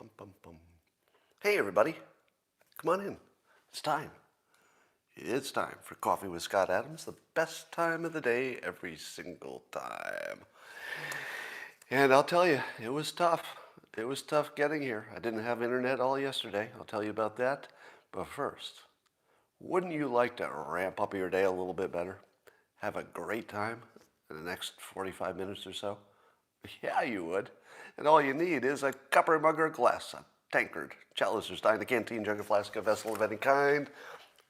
Bum, bum, bum. Hey, everybody. Come on in. It's time. It's time for Coffee with Scott Adams, the best time of the day every single time. And I'll tell you, it was tough. It was tough getting here. I didn't have internet all yesterday. I'll tell you about that. But first, wouldn't you like to ramp up your day a little bit better? Have a great time in the next 45 minutes or so? Yeah, you would. And all you need is a cup or mug or glass, a tankard, chalice or stein, a canteen, jug, a flask, a vessel of any kind.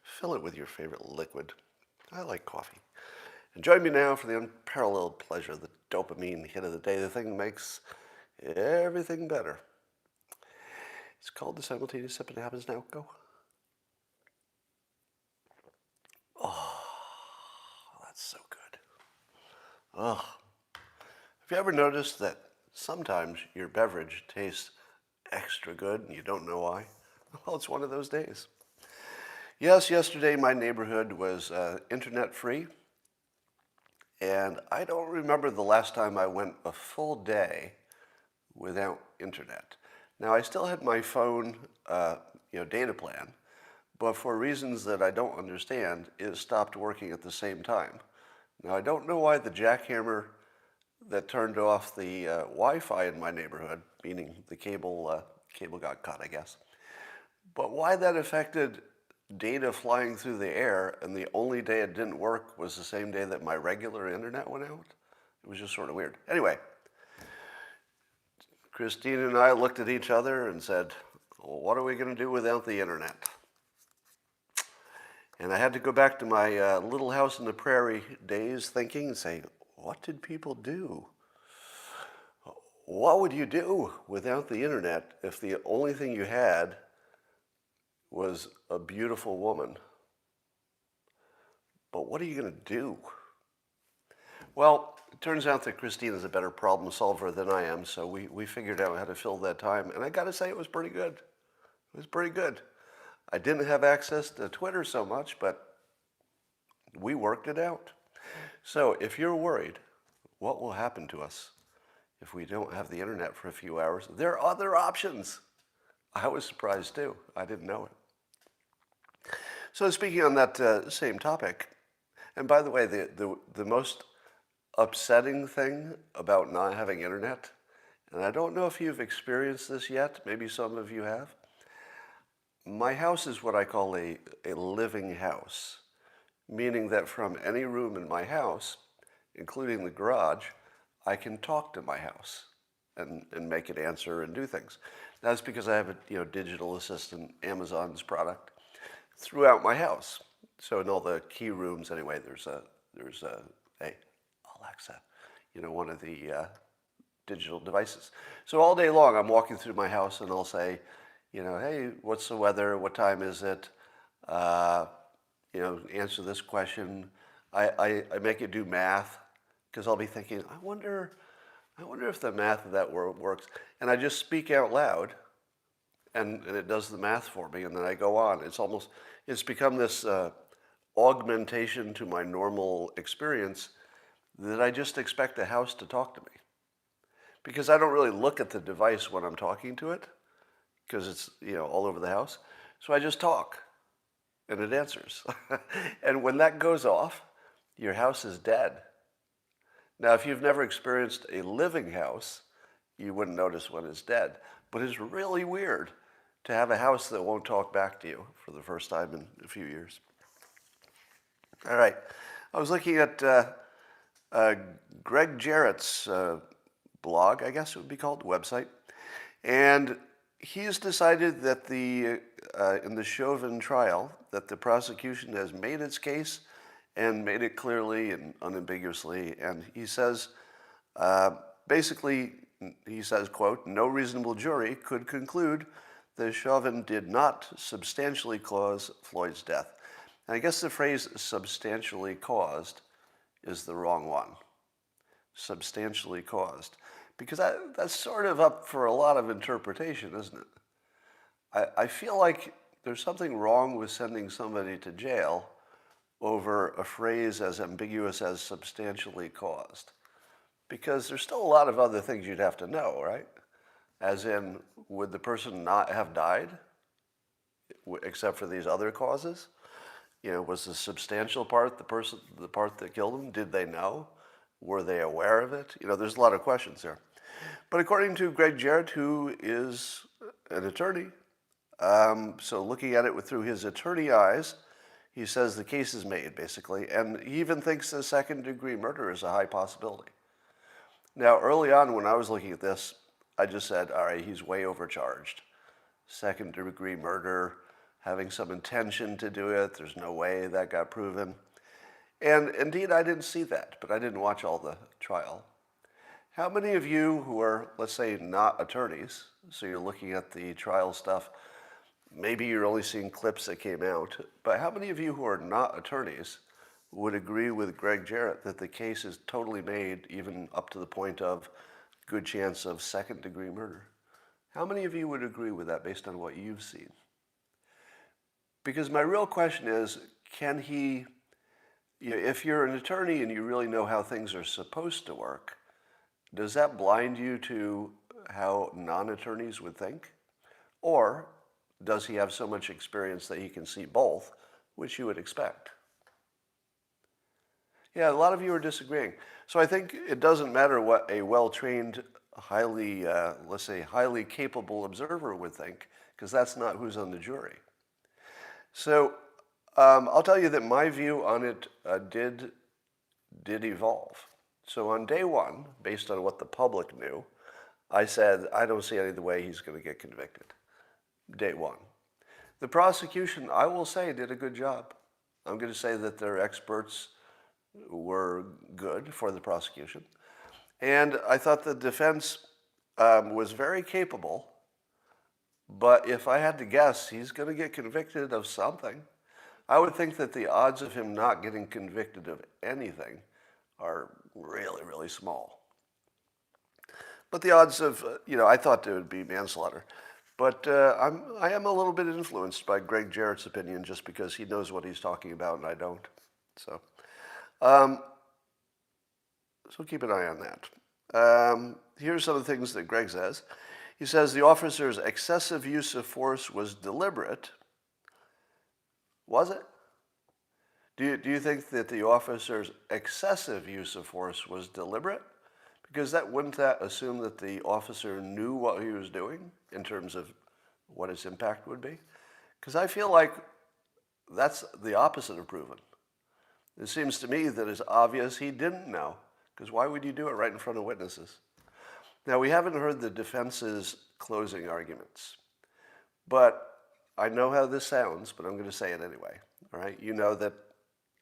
Fill it with your favorite liquid. I like coffee. And join me now for the unparalleled pleasure, the dopamine hit of the day, the thing that makes everything better. It's called the simultaneous sip, and it happens now. Go. Oh, that's so good. Oh. Have you ever noticed that sometimes your beverage tastes extra good and you don't know why? Well, it's one of those days. Yes, yesterday my neighborhood was internet free, and I don't remember the last time I went a full day without internet. Now, I still had my phone data plan, but for reasons that I don't understand, it stopped working at the same time. Now, I don't know why the jackhammer that turned off the Wi-Fi in my neighborhood, meaning the cable got cut, I guess. But why that affected data flying through the air and the only day it didn't work was the same day that my regular internet went out? It was just sort of weird. Anyway, Christine and I looked at each other and said, well, what are we going to do without the internet? And I had to go back to my little house in the prairie days thinking and say, what did people do? What would you do without the internet if the only thing you had was a beautiful woman? But what are you going to do? Well, it turns out that Christine is a better problem solver than I am, so we figured out how to fill that time, and I got to say it was pretty good. It was pretty good. I didn't have access to Twitter so much, but we worked it out. So if you're worried, what will happen to us if we don't have the internet for a few hours? There are other options. I was surprised too. I didn't know it. So speaking on that same topic, and by the way, the most upsetting thing about not having internet, and I don't know if you've experienced this yet, maybe some of you have, my house is what I call a living house, meaning that from any room in my house, including the garage, I can talk to my house and make it answer and do things. That's because I have a digital assistant, Amazon's product, throughout my house. So in all the key rooms, anyway, there's a hey, Alexa, one of the digital devices. So all day long, I'm walking through my house and I'll say, hey, what's the weather? What time is it? Answer this question. I make it do math because I'll be thinking, I wonder if the math of that word works. And I just speak out loud and it does the math for me. And then I go on. It's become this augmentation to my normal experience that I just expect the house to talk to me. Because I don't really look at the device when I'm talking to it because it's, all over the house. So I just talk and it answers. And when that goes off, your house is dead. Now, if you've never experienced a living house, you wouldn't notice when it's dead. But it's really weird to have a house that won't talk back to you for the first time in a few years. All right. I was looking at Gregg Jarrett's blog, I guess it would be called, website. And he's decided that in the Chauvin trial, that the prosecution has made its case and made it clearly and unambiguously. And he says, quote, no reasonable jury could conclude that Chauvin did not substantially cause Floyd's death. And I guess the phrase substantially caused is the wrong one. Substantially caused. Because that's sort of up for a lot of interpretation, isn't it? I feel like there's something wrong with sending somebody to jail over a phrase as ambiguous as substantially caused. Because there's still a lot of other things you'd have to know, right? As in, would the person not have died except for these other causes? Was the substantial part the part that killed him? Did they know? Were they aware of it? There's a lot of questions there. But according to Gregg Jarrett, who is an attorney, so looking at it through his attorney eyes, he says the case is made, basically, and he even thinks a second-degree murder is a high possibility. Now, early on when I was looking at this, I just said, all right, he's way overcharged. Second-degree murder, having some intention to do it, there's no way that got proven. And indeed, I didn't see that, but I didn't watch all the trial. How many of you who are, let's say, not attorneys, so you're looking at the trial stuff, maybe you're only seeing clips that came out, but how many of you who are not attorneys would agree with Gregg Jarrett that the case is totally made, even up to the point of good chance of second-degree murder? How many of you would agree with that based on what you've seen? Because my real question is, can he, if you're an attorney and you really know how things are supposed to work, does that blind you to how non-attorneys would think? Or does he have so much experience that he can see both, which you would expect? Yeah, a lot of you are disagreeing. So I think it doesn't matter what a well-trained, highly, let's say, highly capable observer would think, because that's not who's on the jury. So I'll tell you that my view on it did evolve. So on day one, based on what the public knew, I said, I don't see any of the way he's going to get convicted. Day one. The prosecution, I will say, did a good job. I'm going to say that their experts were good for the prosecution. And I thought the defense was very capable, but if I had to guess, he's going to get convicted of something. I would think that the odds of him not getting convicted of anything are really, really small. But the odds of, I thought it would be manslaughter. But I am a little bit influenced by Gregg Jarrett's opinion just because he knows what he's talking about and I don't. So keep an eye on that. Here's some of the things that Gregg says. He says the officer's excessive use of force was deliberate. Was it? Do you think that the officer's excessive use of force was deliberate? Because wouldn't that assume that the officer knew what he was doing in terms of what its impact would be? Because I feel like that's the opposite of proven. It seems to me that it's obvious he didn't know, because why would you do it right in front of witnesses? Now, we haven't heard the defense's closing arguments, but I know how this sounds, but I'm going to say it anyway, all right? You know that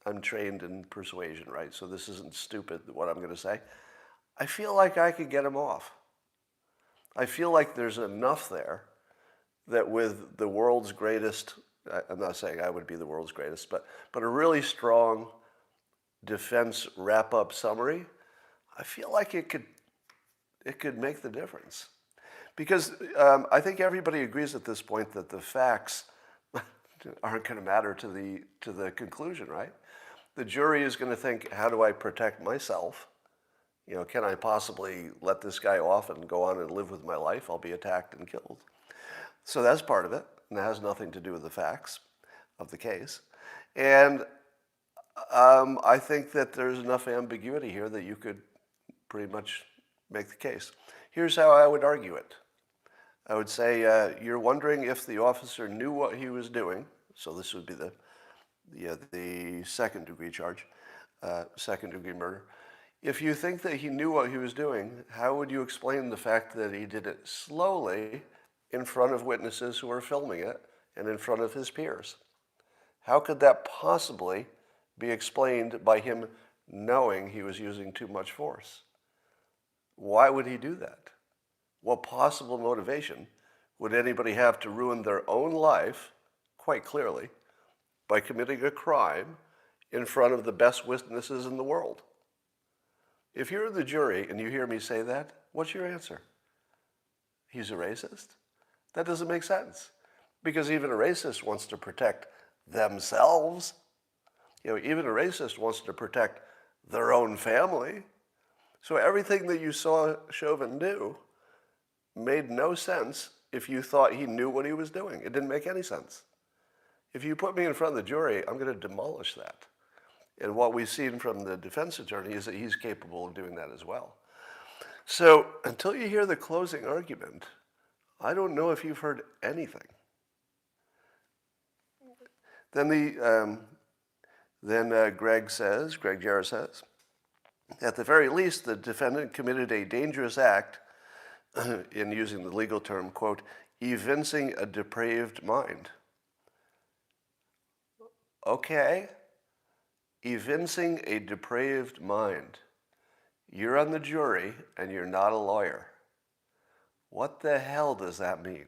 I'm trained in persuasion, right? So this isn't stupid, what I'm going to say. I feel like I could get him off. I feel like there's enough there that with the world's greatest, I'm not saying I would be the world's greatest, but a really strong defense wrap-up summary, I feel like it could make the difference. Because I think everybody agrees at this point that the facts aren't going to matter to the conclusion, right? The jury is going to think, how do I protect myself? Can I possibly let this guy off and go on and live with my life? I'll be attacked and killed. So that's part of it, and that has nothing to do with the facts of the case. And I think that there's enough ambiguity here that you could pretty much make the case. Here's how I would argue it. I would say you're wondering if the officer knew what he was doing. So this would be the second-degree charge, second-degree murder. If you think that he knew what he was doing, how would you explain the fact that he did it slowly in front of witnesses who were filming it and in front of his peers? How could that possibly be explained by him knowing he was using too much force? Why would he do that? What possible motivation would anybody have to ruin their own life, quite clearly, by committing a crime in front of the best witnesses in the world? If you're the jury and you hear me say that, what's your answer? He's a racist? That doesn't make sense. Because even a racist wants to protect themselves. Even a racist wants to protect their own family. So everything that you saw Chauvin do made no sense if you thought he knew what he was doing. It didn't make any sense. If you put me in front of the jury, I'm going to demolish that. And what we've seen from the defense attorney is that he's capable of doing that as well. So until you hear the closing argument, I don't know if you've heard anything. Then Gregg Jarrett says, at the very least, the defendant committed a dangerous act in using the legal term, quote, evincing a depraved mind. Okay, evincing a depraved mind. You're on the jury and you're not a lawyer. What the hell does that mean?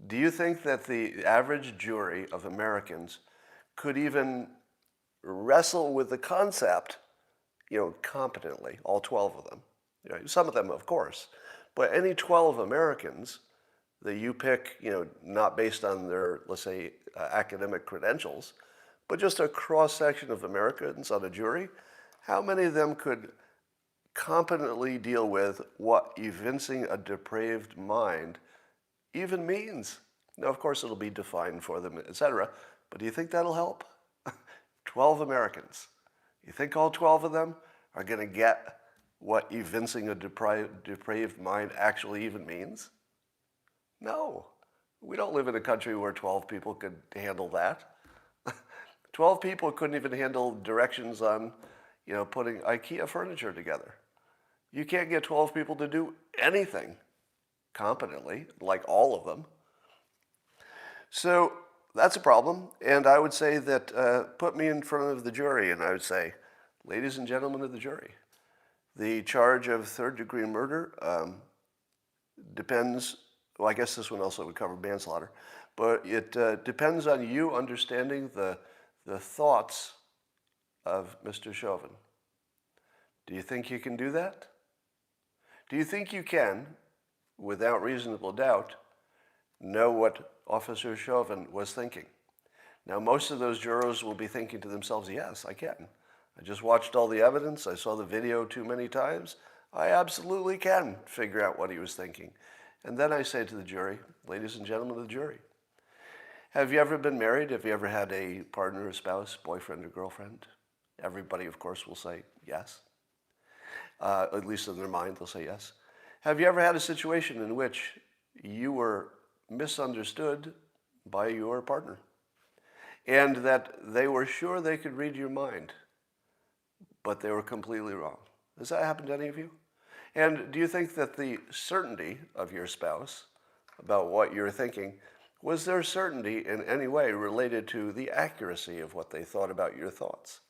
Do you think that the average jury of Americans could even wrestle with the concept, competently, all 12 of them? Some of them, of course, but any 12 Americans that you pick, not based on their, let's say, academic credentials, but just a cross-section of Americans on a jury, how many of them could competently deal with what evincing a depraved mind even means? Now, of course, it'll be defined for them, etc., but do you think that'll help? 12 Americans. You think all 12 of them are going to get what evincing a depraved mind actually even means? No. We don't live in a country where 12 people could handle that. 12 people couldn't even handle directions on, putting IKEA furniture together. You can't get 12 people to do anything competently, like all of them. So that's a problem, and I would say that put me in front of the jury, and I would say, ladies and gentlemen of the jury, the charge of third-degree murder depends, well, I guess this one also would cover manslaughter, but it depends on you understanding the thoughts of Mr. Chauvin. Do you think you can do that? Do you think you can, without reasonable doubt, know what Officer Chauvin was thinking? Now, most of those jurors will be thinking to themselves, yes, I can. I just watched all the evidence. I saw the video too many times. I absolutely can figure out what he was thinking. And then I say to the jury, ladies and gentlemen of the jury, have you ever been married? Have you ever had a partner, a spouse, boyfriend, or girlfriend? Everybody, of course, will say yes. At least in their mind, they'll say yes. Have you ever had a situation in which you were misunderstood by your partner and that they were sure they could read your mind, but they were completely wrong? Has that happened to any of you? And do you think that the certainty of your spouse about what you're thinking, was their certainty in any way related to the accuracy of what they thought about your thoughts?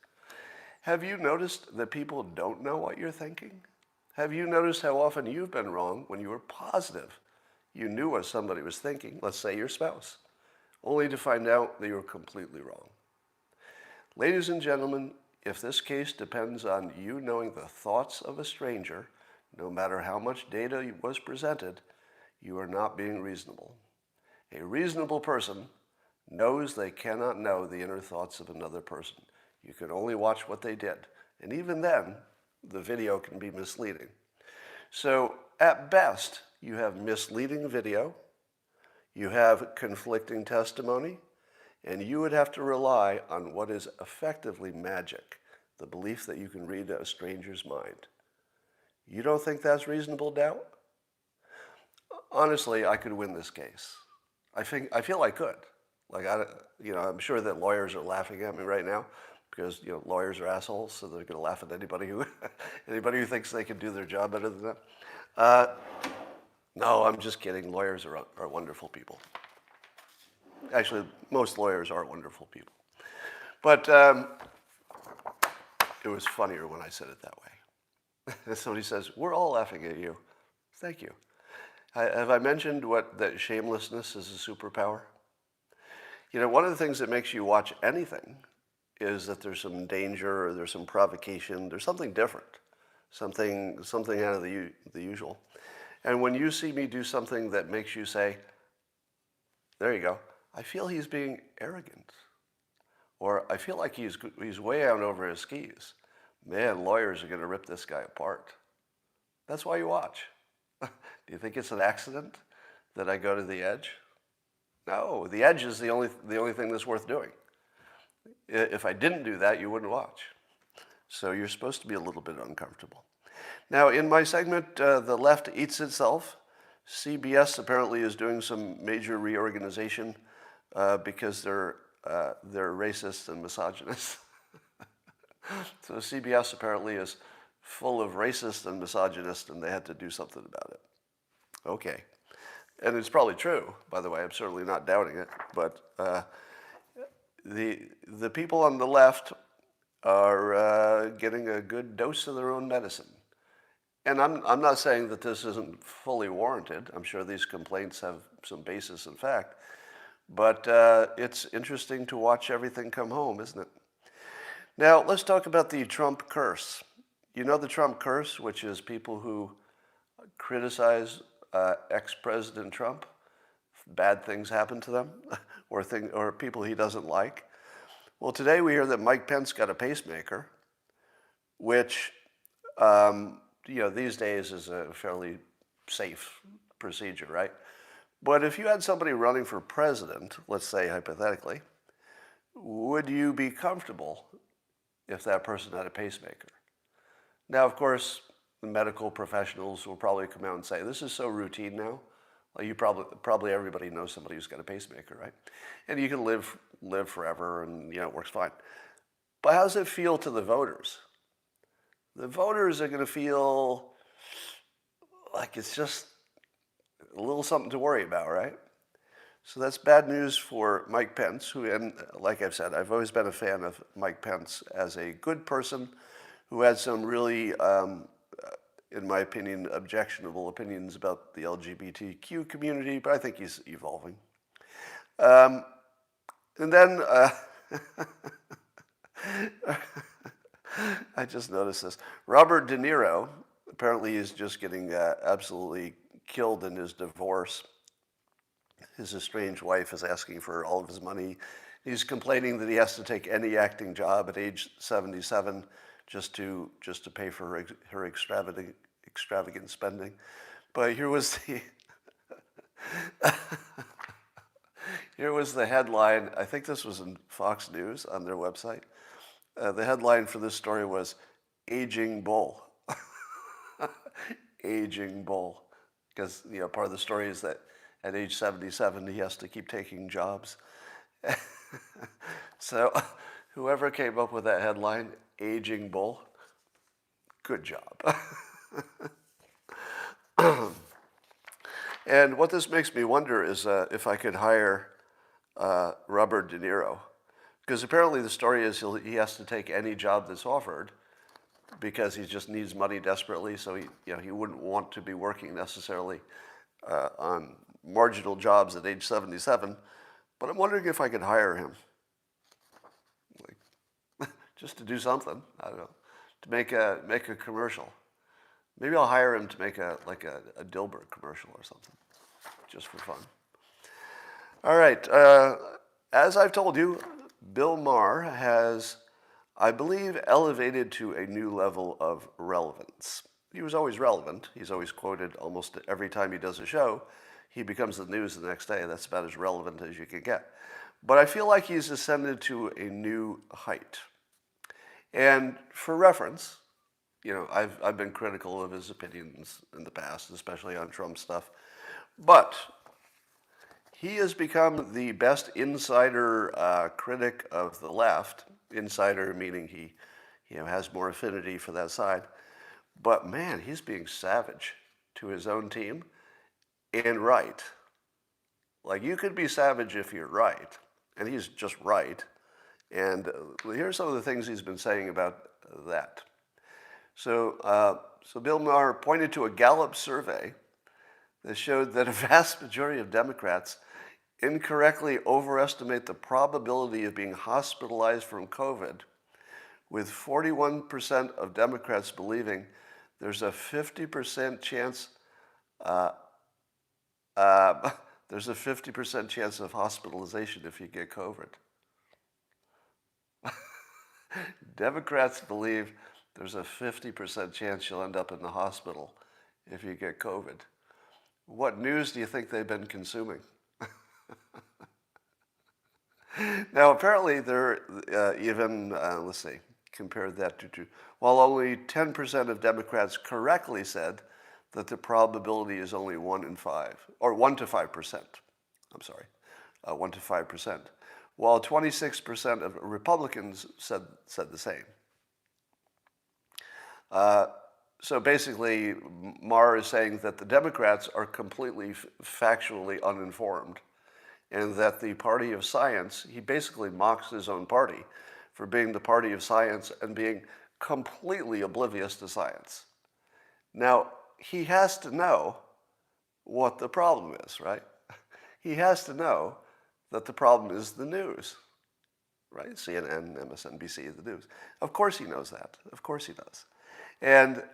Have you noticed that people don't know what you're thinking? Have you noticed how often you've been wrong when you were positive you knew what somebody was thinking, let's say your spouse, only to find out that you were completely wrong? Ladies and gentlemen, if this case depends on you knowing the thoughts of a stranger, no matter how much data was presented, you are not being reasonable. A reasonable person knows they cannot know the inner thoughts of another person. You can only watch what they did. And even then, the video can be misleading. So at best, you have misleading video, you have conflicting testimony, and you would have to rely on what is effectively magic, the belief that you can read a stranger's mind. You don't think that's reasonable doubt? Honestly, I could win this case. I feel I could. I'm sure that lawyers are laughing at me right now because lawyers are assholes, so they're going to laugh at anybody who thinks they can do their job better than that. No, I'm just kidding. Lawyers are wonderful people. Actually, most lawyers are wonderful people. But it was funnier when I said it that way. Somebody says, we're all laughing at you. Thank you. Have I mentioned that shamelessness is a superpower? One of the things that makes you watch anything is that there's some danger or there's some provocation. There's something different, something out of the usual. And when you see me do something that makes you say, there you go, I feel he's being arrogant, or I feel like he's way out over his skis. Man, lawyers are going to rip this guy apart. That's why you watch. Do you think it's an accident that I go to the edge? No, the edge is the only thing that's worth doing. If I didn't do that, you wouldn't watch. So you're supposed to be a little bit uncomfortable. Now, in my segment, The Left Eats Itself, CBS apparently is doing some major reorganization because they're racist and misogynist. So CBS apparently is full of racists and misogynists, and they had to do something about it. Okay. And it's probably true, by the way. I'm certainly not doubting it. But the people on the left are getting a good dose of their own medicine. And I'm not saying that this isn't fully warranted. I'm sure these complaints have some basis in fact. But it's interesting to watch everything come home, isn't it? Now, let's talk about the Trump curse. You know the Trump curse, which is people who criticize ex-President Trump, bad things happen to them, or people he doesn't like. Well, today we hear that Mike Pence got a pacemaker, which, these days is a fairly safe procedure, right? But if you had somebody running for president, let's say hypothetically, would you be comfortable if that person had a pacemaker? Now, of course, the medical professionals will probably come out and say, this is so routine now. Well, you probably everybody knows somebody who's got a pacemaker, right? And you can live forever, and it works fine. But how does it feel to the voters? The voters are going to feel like it's just a little something to worry about, right? So that's bad news for Mike Pence, who, and like I've said, I've always been a fan of Mike Pence as a good person who had some really, in my opinion, objectionable opinions about the LGBTQ community, but I think he's evolving. And then I just noticed this. Robert De Niro apparently is just getting absolutely killed in his divorce. His estranged wife is asking for all of his money. He's complaining that he has to take any acting job at age 77 just to pay for her extravagant spending. But here was the headline. I think this was in Fox News on their website. The headline for this story was "Aging Bull." Aging Bull, because part of the story is that at age 77 he has to keep taking jobs. So whoever came up with that headline, "Aging Bull," good job. And what this makes me wonder is if I could hire Robert De Niro, because apparently the story is he has to take any job that's offered because he just needs money desperately. So he wouldn't want to be working necessarily on marginal jobs at age 77. But I'm wondering if I could hire him, just to do something. I don't know, to make a commercial. Maybe I'll hire him to make a Dilbert commercial or something, just for fun. All right. As I've told you, Bill Maher has, I believe, elevated to a new level of relevance. He was always relevant. He's always quoted almost every time he does a show. He becomes the news the next day. That's about as relevant as you can get. But I feel like he's ascended to a new height. And for reference, I've been critical of his opinions in the past, especially on Trump stuff. But he has become the best insider critic of the left. Insider meaning he has more affinity for that side. But man, he's being savage to his own team and right. Like, you could be savage if you're right, and he's just right. And here's some of the things he's been saying about that. So Bill Maher pointed to a Gallup survey that showed that a vast majority of Democrats incorrectly overestimate the probability of being hospitalized from COVID, with 41% of Democrats believing there's a 50% chance there's a 50% chance of hospitalization if you get COVID. Democrats believe there's a 50% chance you'll end up in the hospital if you get COVID. What news do you think they've been consuming? Now, apparently, they're let's see, compare that to, while only 10% of Democrats correctly said that the probability is only 1 in 5, or 1 to 5%. I'm sorry, 1 to 5%, while 26% of Republicans said the same. So basically, Maher is saying that the Democrats are completely factually uninformed, and that the party of science, he basically mocks his own party for being the party of science and being completely oblivious to science. Now, he has to know what the problem is, right? He has to know that the problem is the news, right? CNN, MSNBC, the news. Of course he knows that. Of course he does. And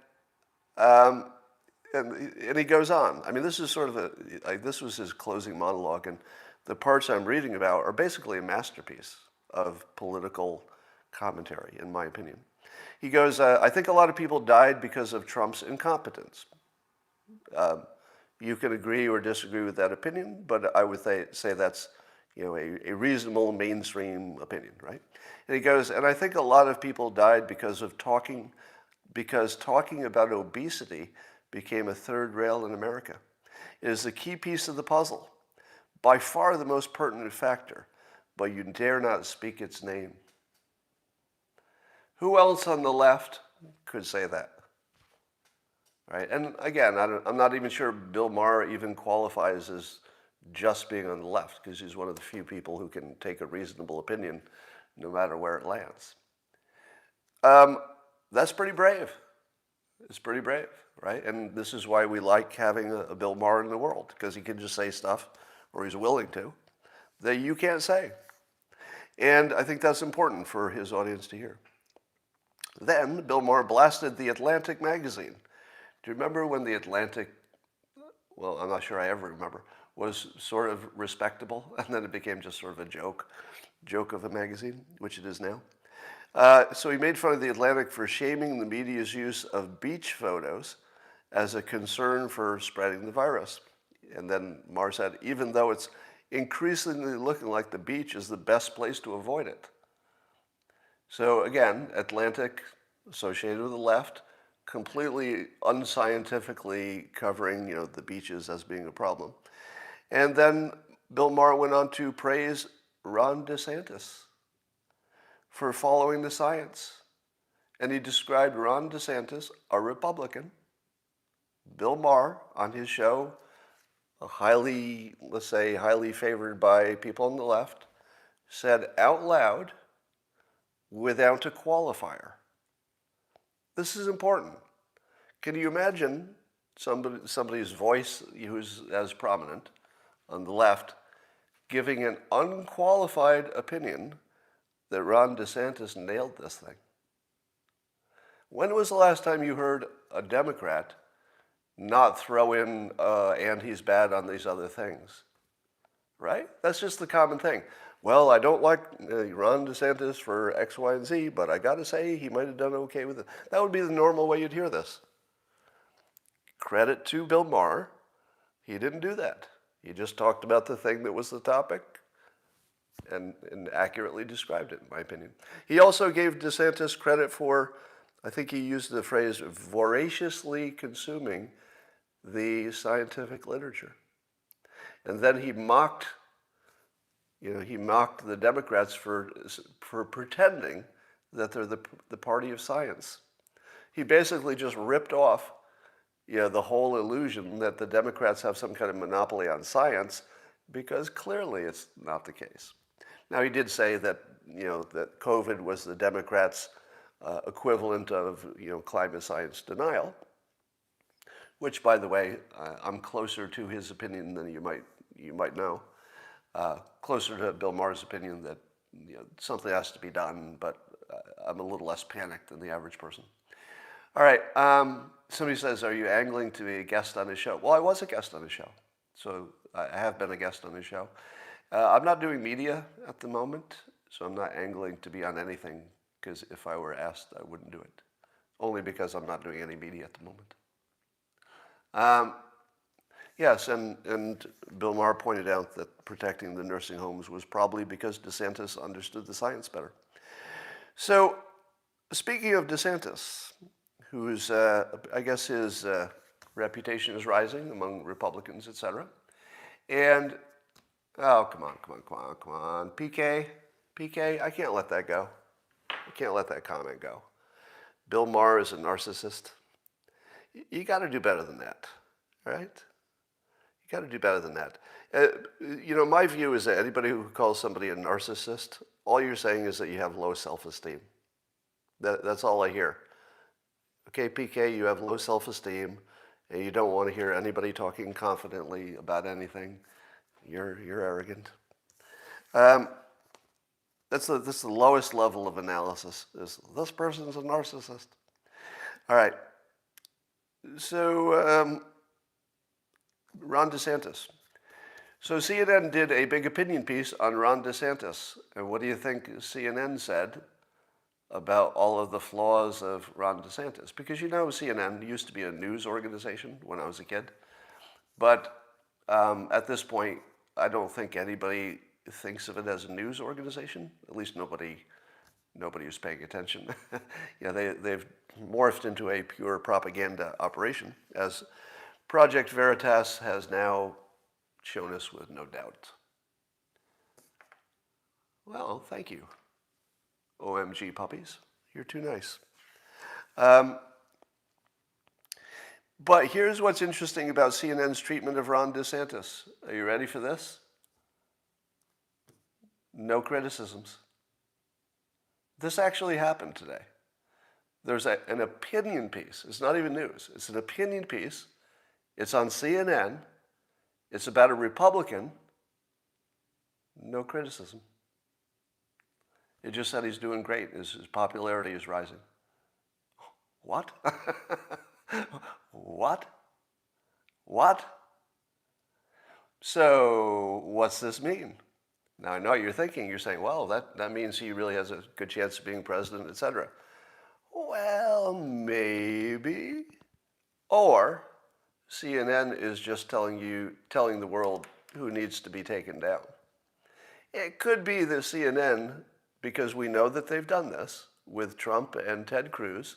he goes on. I mean, this is sort of this was his closing monologue, and the parts I'm reading about are basically a masterpiece of political commentary, in my opinion. He goes, I think a lot of people died because of Trump's incompetence. You can agree or disagree with that opinion, but I would say that's a reasonable mainstream opinion, right? And he goes, and I think a lot of people died because talking about obesity became a third rail in America. It is the key piece of the puzzle, by far the most pertinent factor, but you dare not speak its name. Who else on the left could say that? Right? And again, I'm not even sure Bill Maher even qualifies as just being on the left, because he's one of the few people who can take a reasonable opinion no matter where it lands. That's pretty brave. It's pretty brave, right? And this is why we like having a Bill Maher in the world, because he can just say stuff, or he's willing to, that you can't say. And I think that's important for his audience to hear. Then Bill Maher blasted The Atlantic magazine. Do you remember when The Atlantic, well, I'm not sure I ever remember, was sort of respectable, and then it became just sort of a joke of a magazine, which it is now. So he made fun of The Atlantic for shaming the media's use of beach photos as a concern for spreading the virus. And then Maher said, even though it's increasingly looking like the beach is the best place to avoid it. So again, Atlantic, associated with the left, completely unscientifically covering the beaches as being a problem. And then Bill Maher went on to praise Ron DeSantis for following the science. And he described Ron DeSantis, a Republican, Bill Maher, on his show, highly favored by people on the left, said out loud, without a qualifier. This is important. Can you imagine somebody's voice who's as prominent on the left giving an unqualified opinion that Ron DeSantis nailed this thing? When was the last time you heard a Democrat not throw in, and he's bad on these other things? Right? That's just the common thing. Well, I don't like Ron DeSantis for X, Y, and Z, but I got to say he might have done okay with it. That would be the normal way you'd hear this. Credit to Bill Maher, he didn't do that. He just talked about the thing that was the topic and accurately described it, in my opinion. He also gave DeSantis credit for, I think he used the phrase, voraciously consuming the scientific literature. And then he mocked the Democrats for pretending that they're the party of science. He basically just ripped off the whole illusion that the Democrats have some kind of monopoly on science, because clearly it's not the case. Now, he did say that that COVID was the Democrats' equivalent of climate science denial, which, by the way, I'm closer to his opinion than you might know. Closer to Bill Maher's opinion that something has to be done, but I'm a little less panicked than the average person. All right. Somebody says, are you angling to be a guest on his show? Well, I was a guest on his show. So I have been a guest on his show. I'm not doing media at the moment, so I'm not angling to be on anything, because if I were asked, I wouldn't do it. Only because I'm not doing any media at the moment. Yes, and Bill Maher pointed out that protecting the nursing homes was probably because DeSantis understood the science better. So, speaking of DeSantis, who's, I guess his reputation is rising among Republicans, etc. And, oh, come on. PK, I can't let that go. I can't let that comment go. Bill Maher is a narcissist. You got to do better than that, right? You got to do better than that. My view is that anybody who calls somebody a narcissist, all you're saying is that you have low self-esteem. That's all I hear. Okay, PK, you have low self-esteem, and you don't want to hear anybody talking confidently about anything. You're arrogant. That's the lowest level of analysis. Is this person's a narcissist? All right. So Ron DeSantis. So CNN did a big opinion piece on Ron DeSantis, and what do you think CNN said about all of the flaws of Ron DeSantis? Because CNN used to be a news organization when I was a kid, but at this point, I don't think anybody thinks of it as a news organization. At least nobody who's paying attention. They've morphed into a pure propaganda operation, as Project Veritas has now shown us with no doubt. Well, thank you. OMG puppies, you're too nice. But here's what's interesting about CNN's treatment of Ron DeSantis. Are you ready for this? No criticisms. This actually happened today. There's an opinion piece. It's not even news. It's an opinion piece. It's on CNN. It's about a Republican. No criticism. It just said he's doing great. His popularity is rising. What? What? So what's this mean? Now I know what you're thinking. You're saying, well, that means he really has a good chance of being president, etc. Well, maybe. Or CNN is just telling the world who needs to be taken down. It could be the CNN, because we know that they've done this with Trump and Ted Cruz.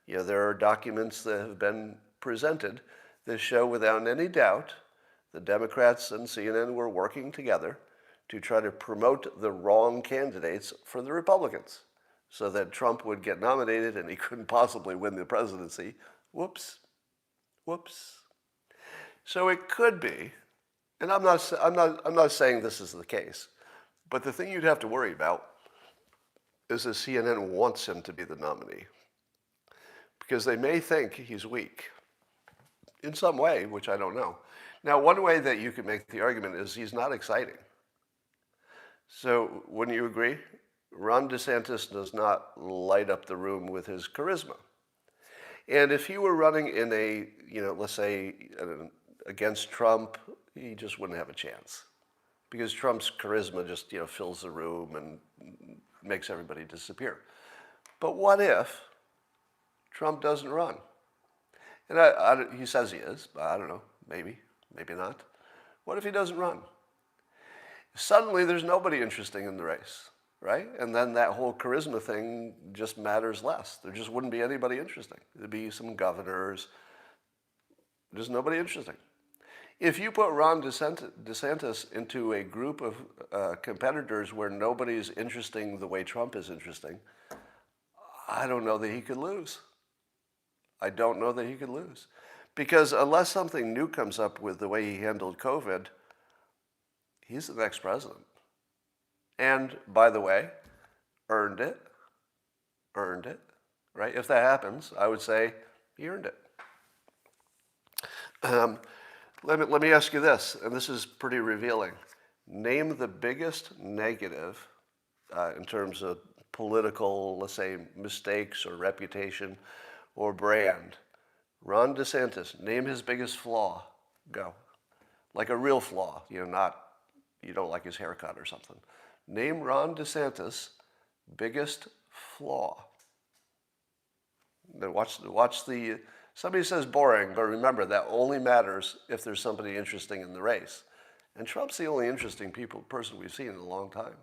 There are documents that have been presented that show without any doubt the Democrats and CNN were working together to try to promote the wrong candidates for the Republicans so that Trump would get nominated and he couldn't possibly win the presidency. Whoops. So it could be, and I'm not saying this is the case, but the thing you'd have to worry about is that CNN wants him to be the nominee, because they may think he's weak in some way, which I don't know. Now, one way that you could make the argument is he's not exciting. So wouldn't you agree? Ron DeSantis does not light up the room with his charisma. And if he were running in a, let's say, against Trump, he just wouldn't have a chance, because Trump's charisma just, fills the room and makes everybody disappear. But what if Trump doesn't run? And he says he is, but I don't know, maybe not. What if he doesn't run? Suddenly there's nobody interesting in the race, right? And then that whole charisma thing just matters less. There just wouldn't be anybody interesting. There'd be some governors. There's nobody interesting. If you put Ron DeSantis into a group of competitors where nobody's interesting the way Trump is interesting, I don't know that he could lose. Because unless something new comes up with the way he handled COVID, he's the next president. And, by the way, earned it, right? If that happens, I would say he earned it. Let me ask you this, and this is pretty revealing. Name the biggest negative in terms of political, let's say, mistakes or reputation or brand. Ron DeSantis, name his biggest flaw. Go. Like a real flaw, not, you don't like his haircut or something. Name Ron DeSantis' biggest flaw. Then watch the Somebody says boring, but remember, that only matters if there's somebody interesting in the race. And Trump's the only interesting person we've seen in a long time.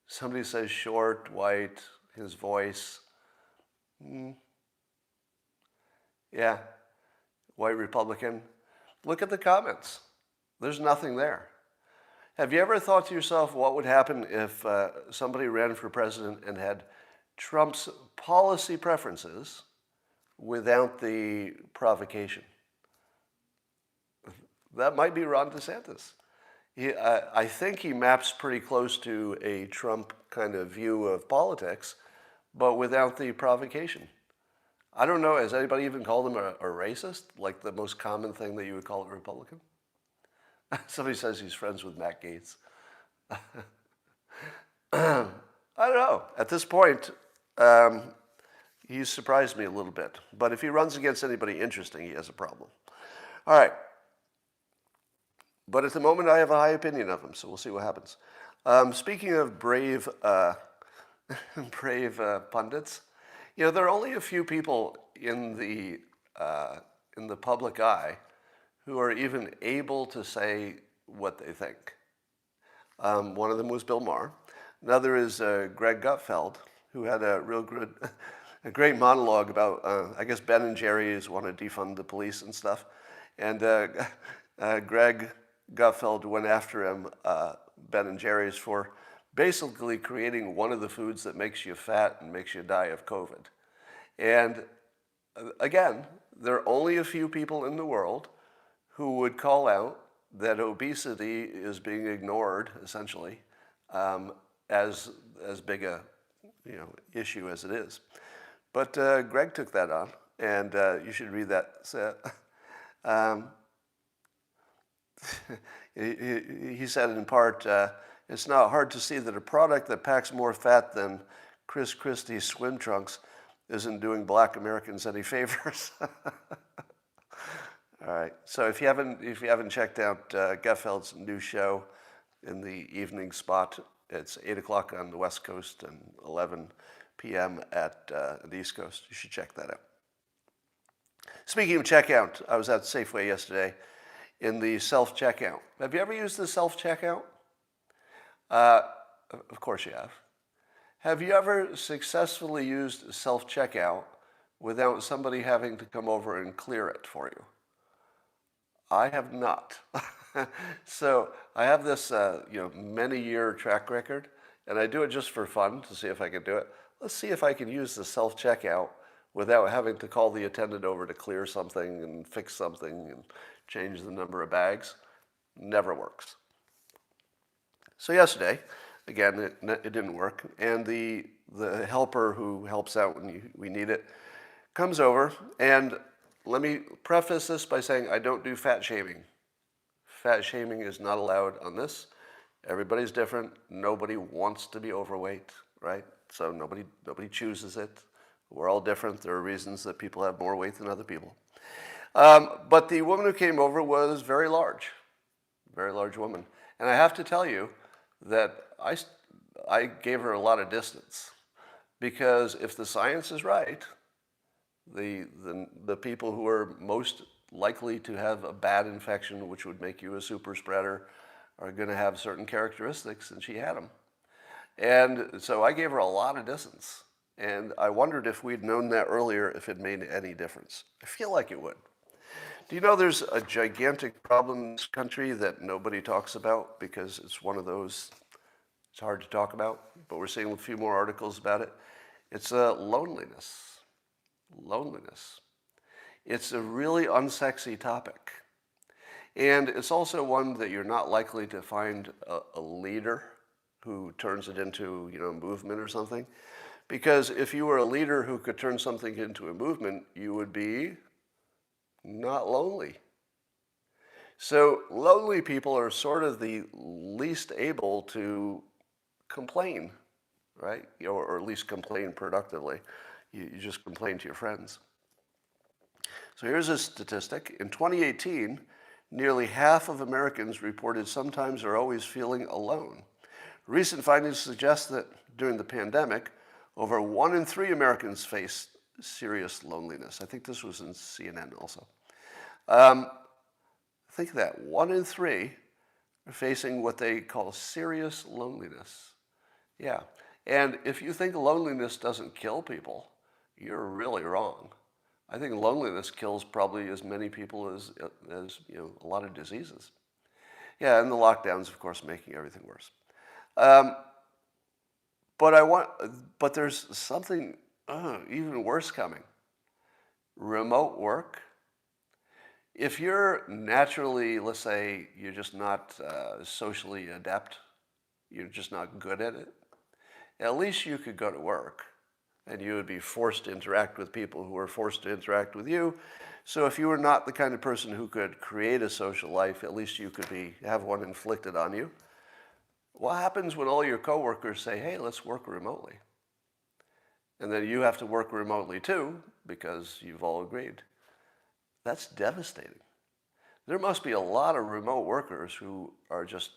Somebody says short, white, his voice. Yeah, white Republican. Look at the comments. There's nothing there. Have you ever thought to yourself what would happen if somebody ran for president and had Trump's policy preferences without the provocation? That might be Ron DeSantis. I think he maps pretty close to a Trump kind of view of politics, but without the provocation. I don't know, has anybody even called him a racist? Like the most common thing that you would call a Republican? Somebody says he's friends with Matt Gaetz. I don't know. At this point, he's surprised me a little bit. But if he runs against anybody interesting, he has a problem. All right. But at the moment, I have a high opinion of him, so we'll see what happens. Speaking of brave pundits, there are only a few people in the public eye who are even able to say what they think. One of them was Bill Maher. Another is Greg Gutfeld, who had a great monologue about, I guess Ben and Jerry's want to defund the police and stuff. And Greg Gutfeld went after him, Ben and Jerry's, for basically creating one of the foods that makes you fat and makes you die of COVID. And again, there are only a few people in the world who would call out that obesity is being ignored, essentially, as big a issue as it is. But Greg took that on, and you should read that. He said in part, it's not hard to see that a product that packs more fat than Chris Christie's swim trunks isn't doing black Americans any favors. All right. So if you haven't checked out Gutfeld's new show in the evening spot, it's 8 o'clock on the West Coast and 11 p.m. at the East Coast. You should check that out. Speaking of checkout, I was at Safeway yesterday in the self-checkout. Have you ever used the self-checkout? Of course you have. Have you ever successfully used self-checkout without somebody having to come over and clear it for you? I have not. So I have this many-year track record, and I do it just for fun to see if I can do it. Let's see if I can use the self-checkout without having to call the attendant over to clear something and fix something and change the number of bags. Never works. So yesterday, again, it didn't work, and the helper who helps out when we need it comes over, and let me preface this by saying I don't do fat shaming. Fat shaming is not allowed on this. Everybody's different. Nobody wants to be overweight, right? So nobody chooses it. We're all different. There are reasons that people have more weight than other people. But the woman who came over was very large woman. And I have to tell you that I gave her a lot of distance, because if the science is right, the people who are most likely to have a bad infection, which would make you a super spreader, are going to have certain characteristics, and she had them. And so I gave her a lot of distance. And I wondered if we'd known that earlier, if it made any difference. I feel like it would. Do you know there's a gigantic problem in this country that nobody talks about because it's one of those, it's hard to talk about, but we're seeing a few more articles about it. It's loneliness. Loneliness. It's a really unsexy topic. And it's also one that you're not likely to find a leader who turns it into, a movement or something. Because if you were a leader who could turn something into a movement, you would be not lonely. So lonely people are sort of the least able to complain, right? Or at least complain productively. You just complain to your friends. So here's a statistic. In 2018, nearly half of Americans reported sometimes or always feeling alone. Recent findings suggest that during the pandemic, over 1 in 3 Americans faced serious loneliness. I think this was in CNN also. Um, think of that. 1 in 3 are facing what they call serious loneliness. Yeah. And if you think loneliness doesn't kill people, you're really wrong. I think loneliness kills probably as many people as a lot of diseases. Yeah, and the lockdowns, of course, making everything worse. Um, but there's something even worse coming. Remote work. If you're naturally, let's say, you're just not socially adept, you're just not good at it, at least you could go to work and you would be forced to interact with people who are forced to interact with you. So if you were not the kind of person who could create a social life, at least you could have one inflicted on you. What happens when all your coworkers say, hey, let's work remotely? And then you have to work remotely too because you've all agreed. That's devastating. There must be a lot of remote workers who are just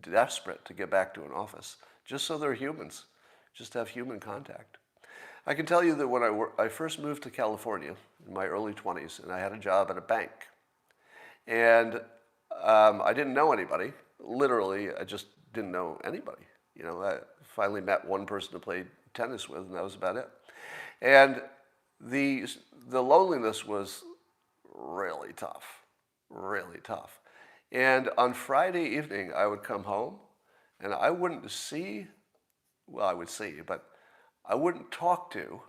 desperate to get back to an office, just so they're humans, just have human contact. I can tell you that when I first moved to California in my early 20s, and I had a job at a bank, and I didn't know anybody. Literally, I just didn't know anybody. I finally met one person to play tennis with, and that was about it. And the loneliness was really tough, really tough. And on Friday evening, I would come home, and I wouldn't see, well, I would see, but I wouldn't talk to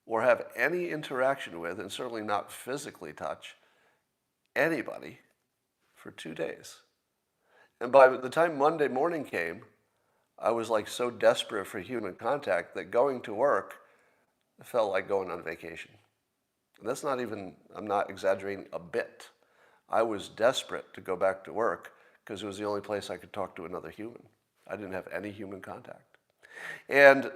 or have any interaction with, and certainly not physically touch, anybody for 2 days. And by the time Monday morning came, I was like so desperate for human contact that going to work felt like going on vacation. And that's not even, I'm not exaggerating a bit. I was desperate to go back to work because it was the only place I could talk to another human. I didn't have any human contact. And,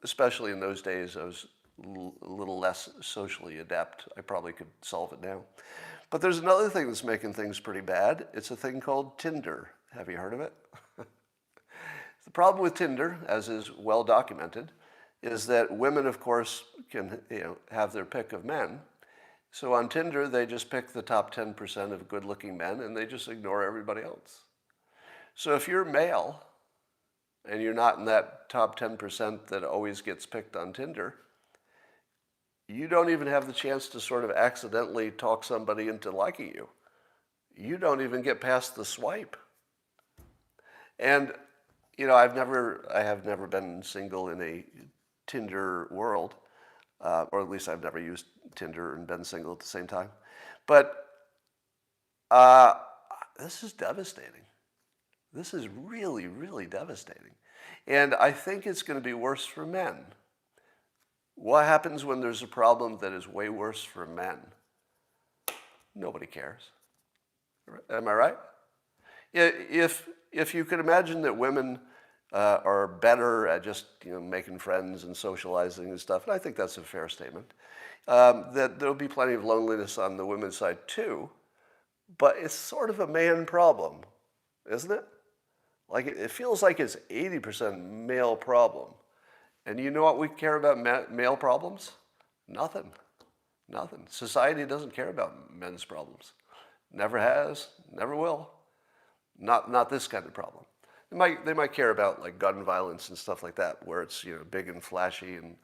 especially in those days, I was a little less socially adept. I probably could solve it now. But there's another thing that's making things pretty bad. It's a thing called Tinder. Have you heard of it? The problem with Tinder, as is well documented, is that women, of course, can have their pick of men. So on Tinder, they just pick the top 10% of good-looking men, and they just ignore everybody else. So if you're male, and you're not in that top 10% that always gets picked on Tinder, you don't even have the chance to sort of accidentally talk somebody into liking you. You don't even get past the swipe. And, I have never been single in a Tinder world, or at least I've never used Tinder and been single at the same time. But this is devastating. This is really, really devastating. And I think it's going to be worse for men. What happens when there's a problem that is way worse for men? Nobody cares. Am I right? If you could imagine that women are better at just making friends and socializing and stuff, and I think that's a fair statement, that there'll be plenty of loneliness on the women's side too, but it's sort of a man problem, isn't it? Like it feels like it's 80% male problem. And you know what we care about male problems? Nothing. Nothing. Society doesn't care about men's problems. Never has, never will. Not this kind of problem. They might care about like gun violence and stuff like that, where it's big and flashy and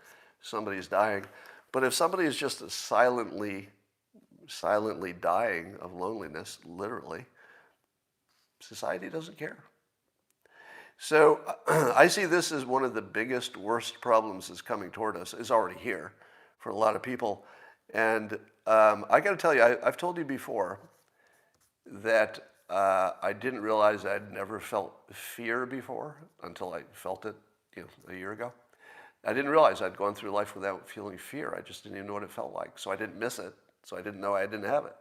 somebody's dying. But if somebody is just silently dying of loneliness, literally, society doesn't care. So I see this as one of the biggest, worst problems that's coming toward us, is already here for a lot of people. And I got to tell you, I've told you before that I didn't realize I'd never felt fear before until I felt it a year ago. I didn't realize I'd gone through life without feeling fear. I just didn't even know what it felt like. So I didn't miss it. So I didn't know I didn't have it.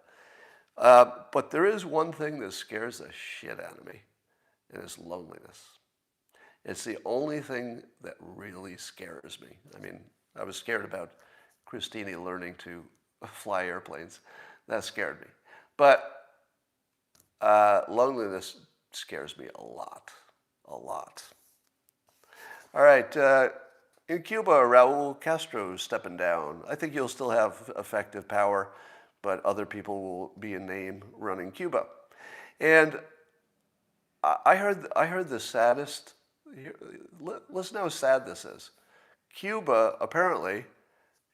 But there is one thing that scares the shit out of me, and it's loneliness. It's the only thing that really scares me. I mean, I was scared about Christine learning to fly airplanes. That scared me. But loneliness scares me a lot. A lot. All right. In Cuba, Raul Castro's stepping down. I think you'll still have effective power, but other people will be in name running Cuba. And I heard the saddest. Listen how sad this is. Cuba apparently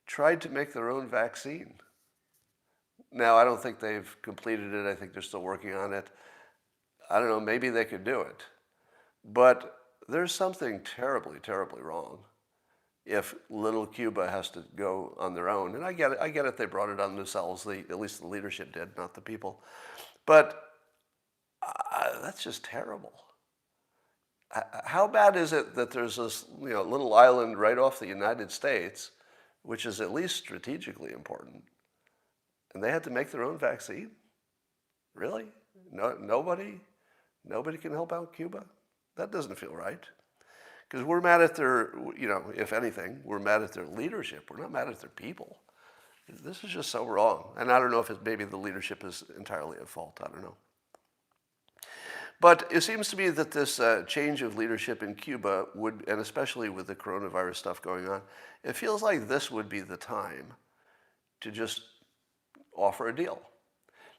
tried to make their own vaccine. Now, I don't think they've completed it. I think they're still working on it. I don't know, maybe they could do it. But there's something terribly, terribly wrong if little Cuba has to go on their own. And I get it, they brought it on themselves, at least the leadership did, not the people. But that's just terrible. How bad is it that there's this little island right off the United States, which is at least strategically important, and they had to make their own vaccine? Really? No, nobody can help out Cuba? That doesn't feel right. Because we're mad at their, if anything, we're mad at their leadership. We're not mad at their people. This is just so wrong. And I don't know if maybe the leadership is entirely at fault. I don't know. But it seems to me that this change of leadership in Cuba would, and especially with the coronavirus stuff going on, it feels like this would be the time to just offer a deal.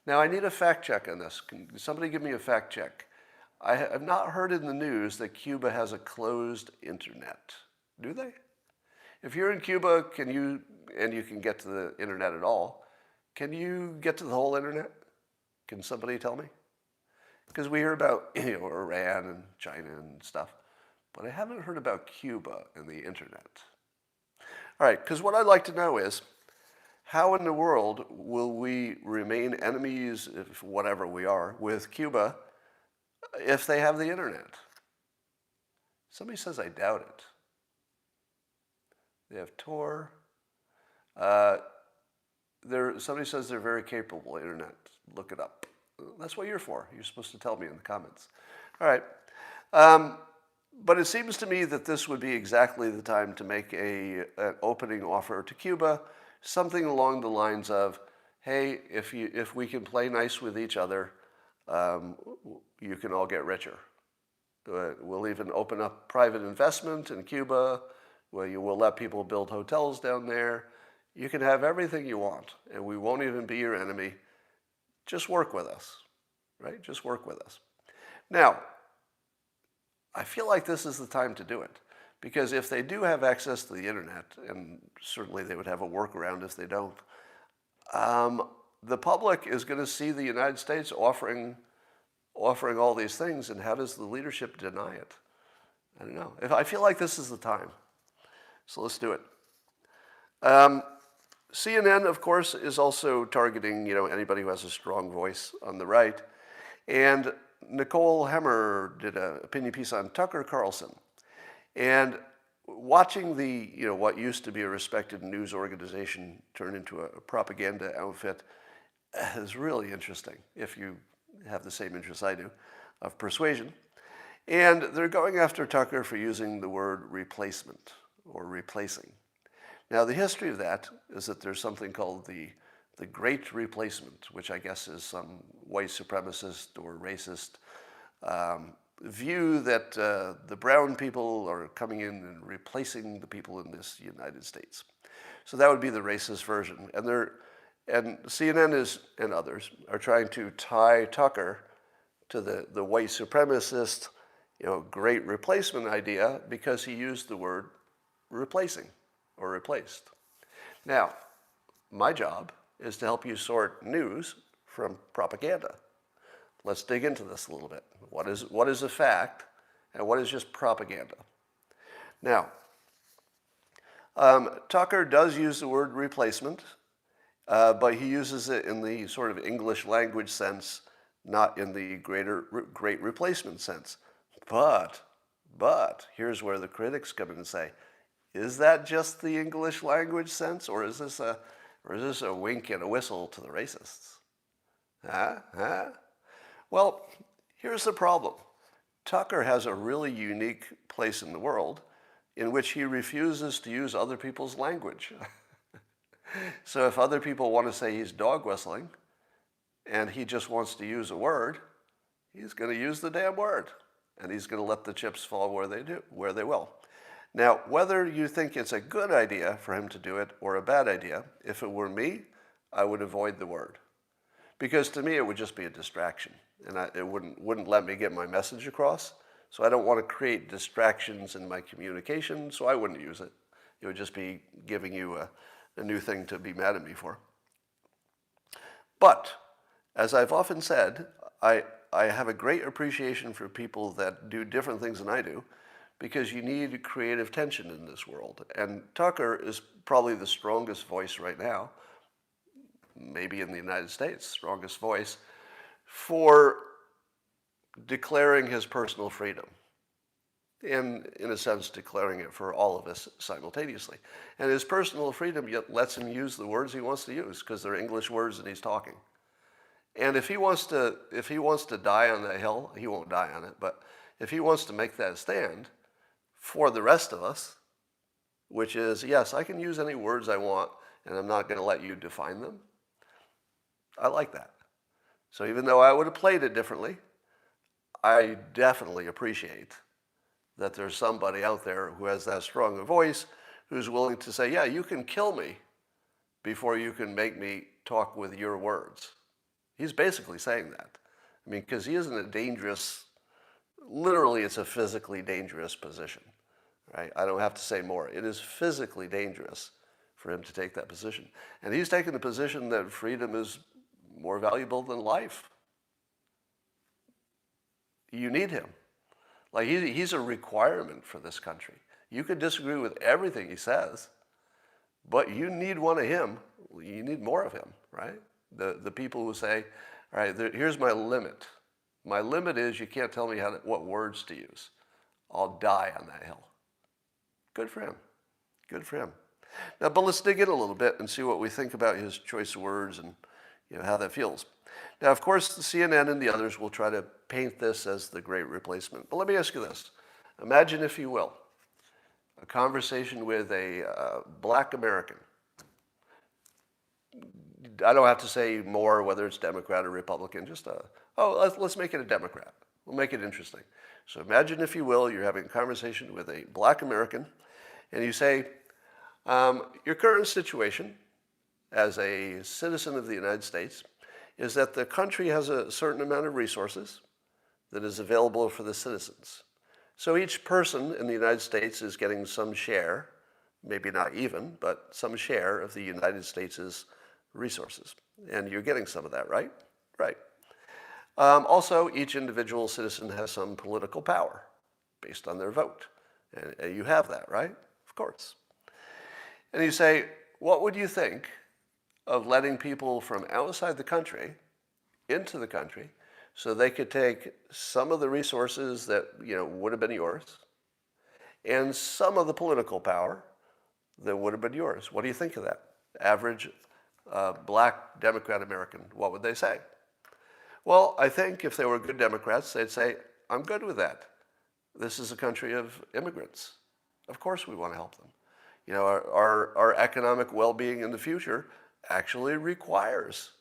Now, I need a fact check on this. Can somebody give me a fact check? I have not heard in the news that Cuba has a closed internet. Do they? If you're in Cuba, and you can get to the internet at all, can you get to the whole internet? Can somebody tell me? Because we hear about Iran and China and stuff, but I haven't heard about Cuba and the internet. All right, because what I'd like to know is, how in the world will we remain enemies, if whatever we are, with Cuba if they have the internet? Somebody says I doubt it. They have Tor. Somebody says they're very capable internet. Look it up. That's what you're for. You're supposed to tell me in the comments. All right. But it seems to me that this would be exactly the time to make an opening offer to Cuba, something along the lines of, hey, if we can play nice with each other, you can all get richer. We'll even open up private investment in Cuba, where you will let people build hotels down there. You can have everything you want, and we won't even be your enemy. Just work with us, right? Just work with us. Now, I feel like this is the time to do it, because if they do have access to the internet, and certainly they would have a workaround if they don't, the public is going to see the United States offering all these things, and how does the leadership deny it? I don't know. I feel like this is the time. So let's do it. CNN, of course, is also targeting anybody who has a strong voice on the right. And Nicole Hemmer did an opinion piece on Tucker Carlson. And watching the what used to be a respected news organization turn into a propaganda outfit is really interesting, if you have the same interests I do, of persuasion. And they're going after Tucker for using the word replacement or replacing. Now, the history of that is that there's something called the Great Replacement, which I guess is some white supremacist or racist view that the brown people are coming in and replacing the people in this United States. So that would be the racist version. And CNN and others are trying to tie Tucker to the white supremacist, Great Replacement idea, because he used the word replacing or replaced. Now, my job is to help you sort news from propaganda. Let's dig into this a little bit. What is a fact, and what is just propaganda? Now, Tucker does use the word replacement, but he uses it in the sort of English language sense, not in the great replacement sense. But here's where the critics come in and say, is that just the English language sense, or is this a wink and a whistle to the racists? Well, here's the problem. Tucker has a really unique place in the world in which he refuses to use other people's language. So if other people want to say he's dog whistling and he just wants to use a word, he's going to use the damn word, and he's going to let the chips fall where they will. Now, whether you think it's a good idea for him to do it or a bad idea, if it were me, I would avoid the word. Because to me, it would just be a distraction, and it wouldn't let me get my message across. So I don't want to create distractions in my communication, so I wouldn't use it. It would just be giving you a new thing to be mad at me for. But, as I've often said, I have a great appreciation for people that do different things than I do, because you need creative tension in this world. And Tucker is probably the strongest voice right now, maybe in the United States, strongest voice, for declaring his personal freedom. And in a sense, declaring it for all of us simultaneously. And his personal freedom yet lets him use the words he wants to use, because they're English words and he's talking. And if he wants to die on that hill, he won't die on it, but if he wants to make that stand for the rest of us, which is, yes, I can use any words I want, and I'm not going to let you define them, I like that. So even though I would have played it differently, I definitely appreciate that there's somebody out there who has that strong a voice, who's willing to say, yeah, you can kill me before you can make me talk with your words. He's basically saying that. I mean, because he is in a dangerous, literally it's a physically dangerous position, right? I don't have to say more. It is physically dangerous for him to take that position. And he's taken the position that freedom is more valuable than life. You need him. Like he's a requirement for this country. You could disagree with everything he says, but you need one of him. You need more of him, right? The people who say, all right, here's my limit. My limit is you can't tell me what words to use. I'll die on that hill. Good for him. Good for him. Now, but let's dig in a little bit and see what we think about his choice of words and how that feels. Now, of course, the CNN and the others will try to paint this as the great replacement. But let me ask you this. Imagine, if you will, a conversation with a black American. I don't have to say more whether it's Democrat or Republican, just let's make it a Democrat. We'll make it interesting. So imagine, if you will, you're having a conversation with a black American, and you say, your current situation as a citizen of the United States is that the country has a certain amount of resources that is available for the citizens. So each person in the United States is getting some share, maybe not even, but some share of the United States' resources. And you're getting some of that, right? Right. Also, each individual citizen has some political power based on their vote. And you have that, right? Of course. And you say, what would you think of letting people from outside the country into the country so they could take some of the resources that would have been yours and some of the political power that would have been yours? What do you think of that? Average black Democrat American, what would they say? Well, I think if they were good Democrats, they'd say, I'm good with that. This is a country of immigrants. Of course we want to help them. Our economic well-being in the future actually requires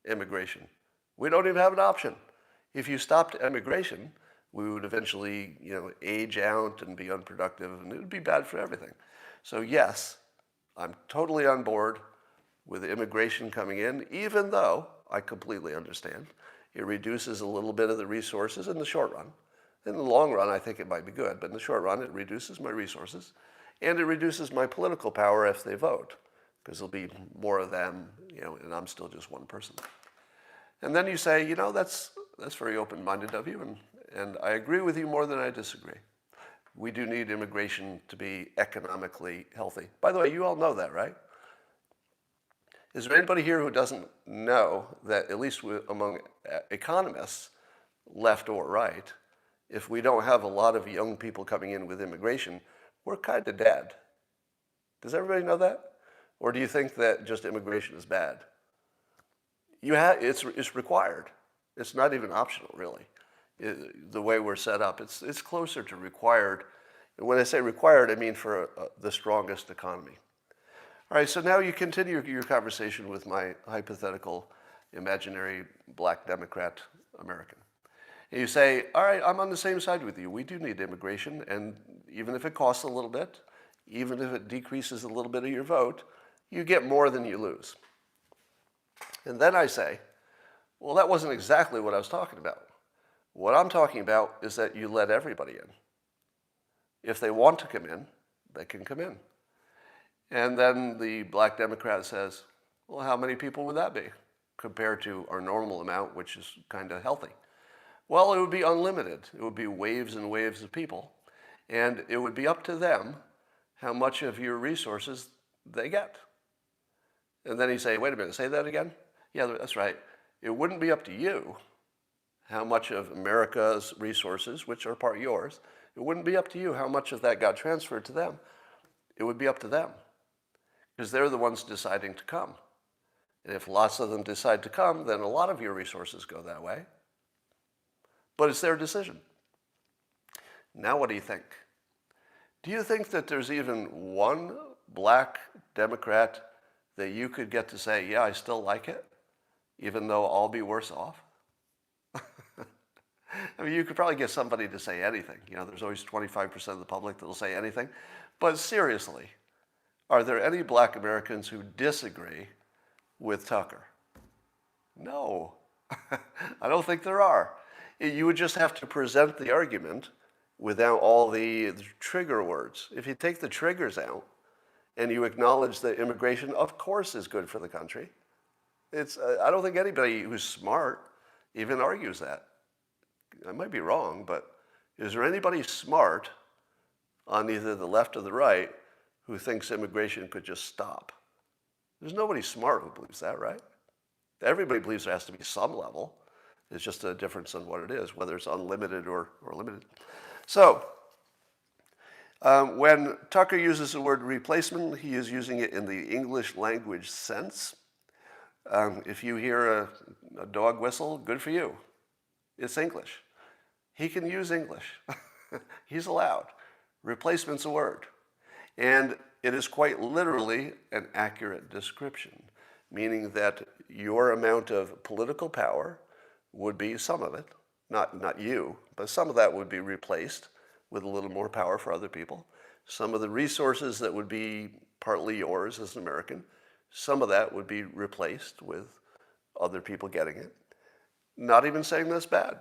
immigration. We don't even have an option. If you stopped immigration, we would eventually, age out and be unproductive, and it would be bad for everything. So yes, I'm totally on board with immigration coming in, even though I completely understand it reduces a little bit of the resources in the short run. In the long run, I think it might be good, but in the short run, it reduces my resources, and it reduces my political power if they vote, because there'll be more of them, and I'm still just one person. And then you say, that's very open-minded of you, and I agree with you more than I disagree. We do need immigration to be economically healthy. By the way, you all know that, right? Is there anybody here who doesn't know that, at least among economists, left or right, if we don't have a lot of young people coming in with immigration, we're kind of dead? Does everybody know that? Or do you think that just immigration is bad? It's required. It's not even optional, really. The way we're set up, it's closer to required. And when I say required, I mean for the strongest economy. All right, so now you continue your conversation with my hypothetical, imaginary black Democrat American. And you say, all right, I'm on the same side with you. We do need immigration, and even if it costs a little bit, even if it decreases a little bit of your vote, you get more than you lose. And then I say, well, that wasn't exactly what I was talking about. What I'm talking about is that you let everybody in. If they want to come in, they can come in. And then the black Democrat says, well, how many people would that be compared to our normal amount, which is kind of healthy? Well, it would be unlimited. It would be waves and waves of people. And it would be up to them how much of your resources they get. And then you say, wait a minute, say that again? Yeah, that's right. It wouldn't be up to you how much of America's resources, which are part of yours, it wouldn't be up to you how much of that got transferred to them. It would be up to them, because they're the ones deciding to come. And if lots of them decide to come, then a lot of your resources go that way. But it's their decision. Now what do you think? Do you think that there's even one black Democrat that you could get to say, yeah, I still like it, even though I'll be worse off? I mean, you could probably get somebody to say anything. You know, there's always 25% of the public that will say anything. But seriously, are there any black Americans who disagree with Tucker? No. I don't think there are. You would just have to present the argument without all the trigger words. If you take the triggers out and you acknowledge that immigration, of course, is good for the country, I don't think anybody who's smart even argues that. I might be wrong, but is there anybody smart on either the left or the right who thinks immigration could just stop? There's nobody smart who believes that, right? Everybody believes there has to be some level. It's just a difference in what it is, whether it's unlimited or limited. So when Tucker uses the word replacement, he is using it in the English language sense. If you hear a dog whistle, good for you. It's English. He can use English. He's allowed. Replacement's a word. And it is quite literally an accurate description, meaning that your amount of political power would be some of it, not you, but some of that would be replaced with a little more power for other people. Some of the resources that would be partly yours as an American, some of that would be replaced with other people getting it. Not even saying that's bad.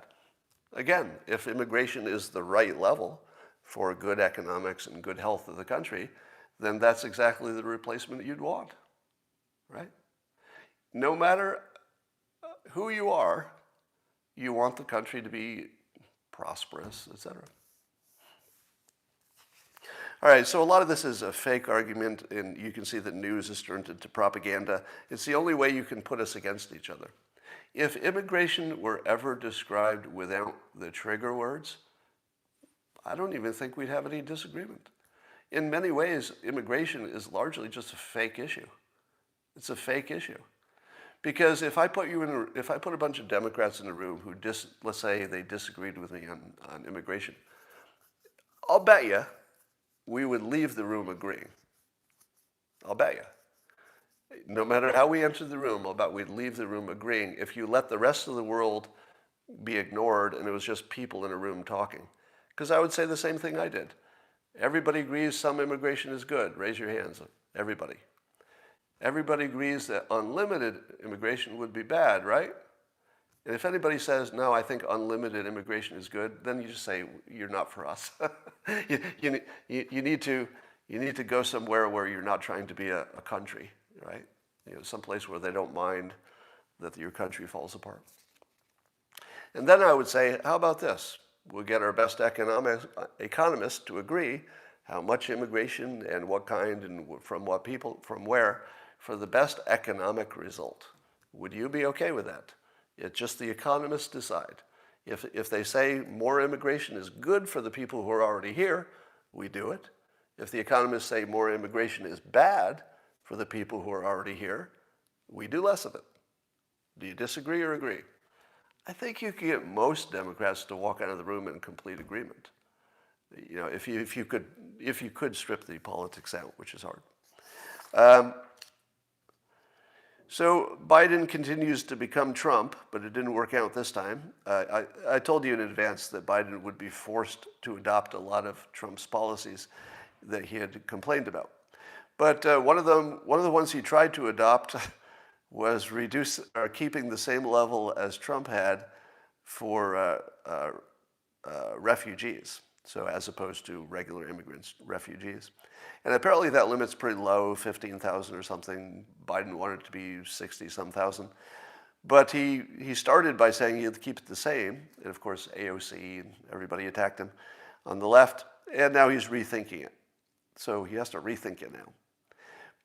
Again, if immigration is the right level for good economics and good health of the country, then that's exactly the replacement you'd want, right? No matter who you are, you want the country to be prosperous, etc. All right, so a lot of this is a fake argument, and you can see that news has turned into propaganda. It's the only way you can put us against each other. If immigration were ever described without the trigger words, I don't even think we'd have any disagreement. In many ways, immigration is largely just a fake issue. It's a fake issue. Because if I put a bunch of Democrats in a room who, let's say they disagreed with me on immigration, I'll bet you we would leave the room agreeing. I'll bet you. No matter how we entered the room, I'll bet we'd leave the room agreeing if you let the rest of the world be ignored and it was just people in a room talking. Because I would say the same thing I did. Everybody agrees some immigration is good. Raise your hands, everybody. Everybody agrees that unlimited immigration would be bad, right? And if anybody says, no, I think unlimited immigration is good, then you just say, you're not for us. you need to go somewhere where you're not trying to be a country, right? You know, someplace where they don't mind that your country falls apart. And then I would say, how about this? We'll get our best economists to agree how much immigration and what kind and from what people, from where, for the best economic result. Would you be okay with that? It's just the economists decide. If they say more immigration is good for the people who are already here, we do it. If the economists say more immigration is bad for the people who are already here, we do less of it. Do you disagree or agree? I think you can get most Democrats to walk out of the room in complete agreement. You know, if you could strip the politics out, which is hard. So Biden continues to become Trump, but it didn't work out this time. I told you in advance that Biden would be forced to adopt a lot of Trump's policies that he had complained about. But one of the ones he tried to adopt was keeping the same level as Trump had for refugees. So as opposed to regular immigrants, refugees. And apparently that limit's pretty low, 15,000 or something. Biden wanted it to be 60-some thousand. But he started by saying he'd keep it the same. And of course, AOC and everybody attacked him on the left. And now he's rethinking it. So he has to rethink it now.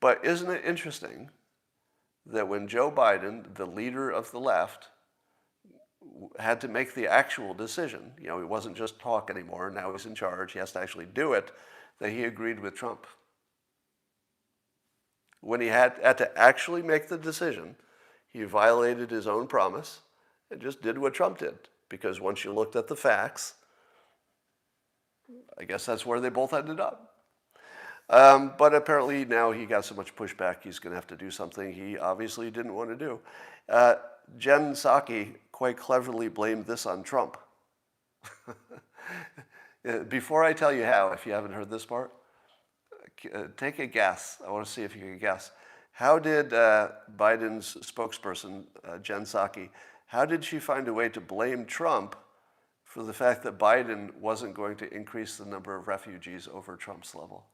But isn't it interesting that when Joe Biden, the leader of the left, had to make the actual decision, it wasn't just talk anymore, now he's in charge, he has to actually do it, that he agreed with Trump. When he had to actually make the decision, he violated his own promise and just did what Trump did. Because once you looked at the facts, I guess that's where they both ended up. But apparently now he got so much pushback, he's going to have to do something he obviously didn't want to do. Jen Psaki quite cleverly blamed this on Trump. Before I tell you how, if you haven't heard this part, take a guess. I want to see if you can guess. How did Biden's spokesperson, Jen Psaki, how did she find a way to blame Trump for the fact that Biden wasn't going to increase the number of refugees over Trump's level?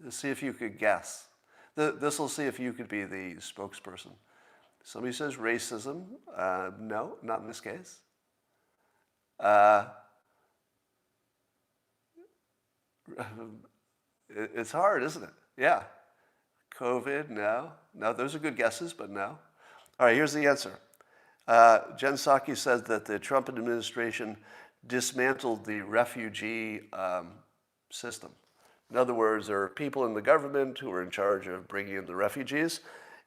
Let's see if you could guess. This will see if you could be the spokesperson. Somebody says racism. No, not in this case. It's hard, isn't it? Yeah. COVID, no. No, those are good guesses, but no. All right, here's the answer. Jen Psaki said that the Trump administration dismantled the refugee system. In other words, there are people in the government who are in charge of bringing in the refugees,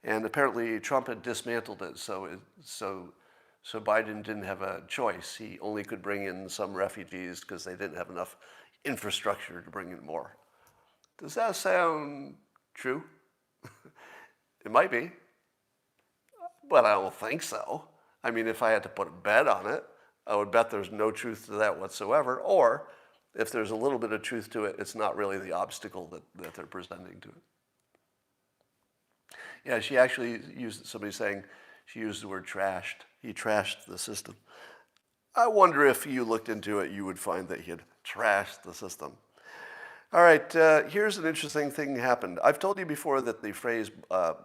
and apparently Trump had dismantled it, so Biden didn't have a choice. He only could bring in some refugees because they didn't have enough infrastructure to bring in more. Does that sound true? It might be, but I don't think so. I mean, if I had to put a bet on it, I would bet there's no truth to that whatsoever, or if there's a little bit of truth to it, it's not really the obstacle that they're presenting to it. Yeah, she actually used, somebody saying she used the word trashed. He trashed the system. I wonder if you looked into it, you would find that he had trashed the system. All right, here's an interesting thing happened. I've told you before that the phrase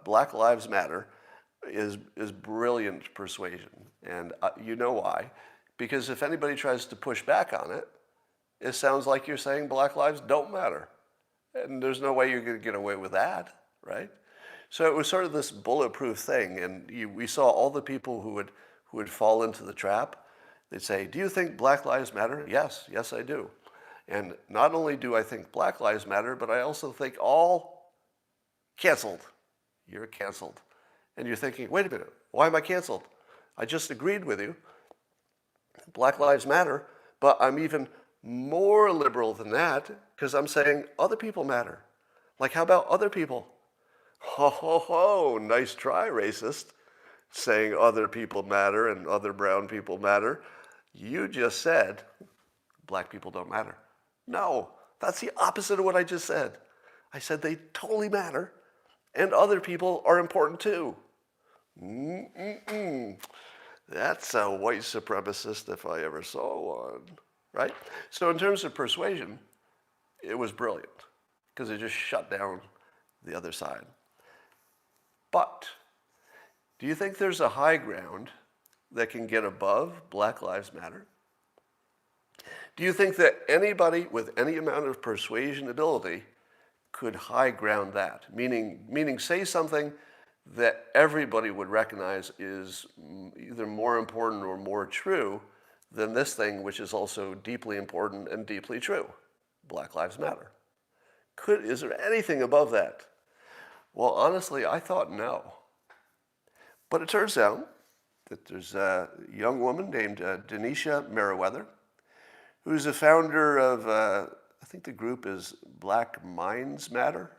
Black Lives Matter is brilliant persuasion. And you know why. Because if anybody tries to push back on it, it sounds like you're saying Black lives don't matter. And there's no way you're going to get away with that, right? So it was sort of this bulletproof thing. And we saw all the people who would fall into the trap. They'd say, do you think Black lives matter? Yes, yes, I do. And not only do I think Black lives matter, but I also think all canceled. You're canceled. And you're thinking, wait a minute, why am I canceled? I just agreed with you. Black lives matter, but I'm even more liberal than that because I'm saying other people matter. Like, how about other people? Ho, ho, ho, nice try, racist, saying other people matter and other brown people matter. You just said black people don't matter. No, that's the opposite of what I just said. I said they totally matter and other people are important too. That's a white supremacist if I ever saw one, right? So in terms of persuasion, it was brilliant because it just shut down the other side. But do you think there's a high ground that can get above Black Lives Matter? Do you think that anybody with any amount of persuasion ability could high ground that? Meaning say something that everybody would recognize is either more important or more true than this thing, which is also deeply important and deeply true. Black Lives Matter. Is there anything above that? Well, honestly, I thought no. But it turns out that there's a young woman named Denisha Meriwether, who's the founder of, I think the group is Black Minds Matter.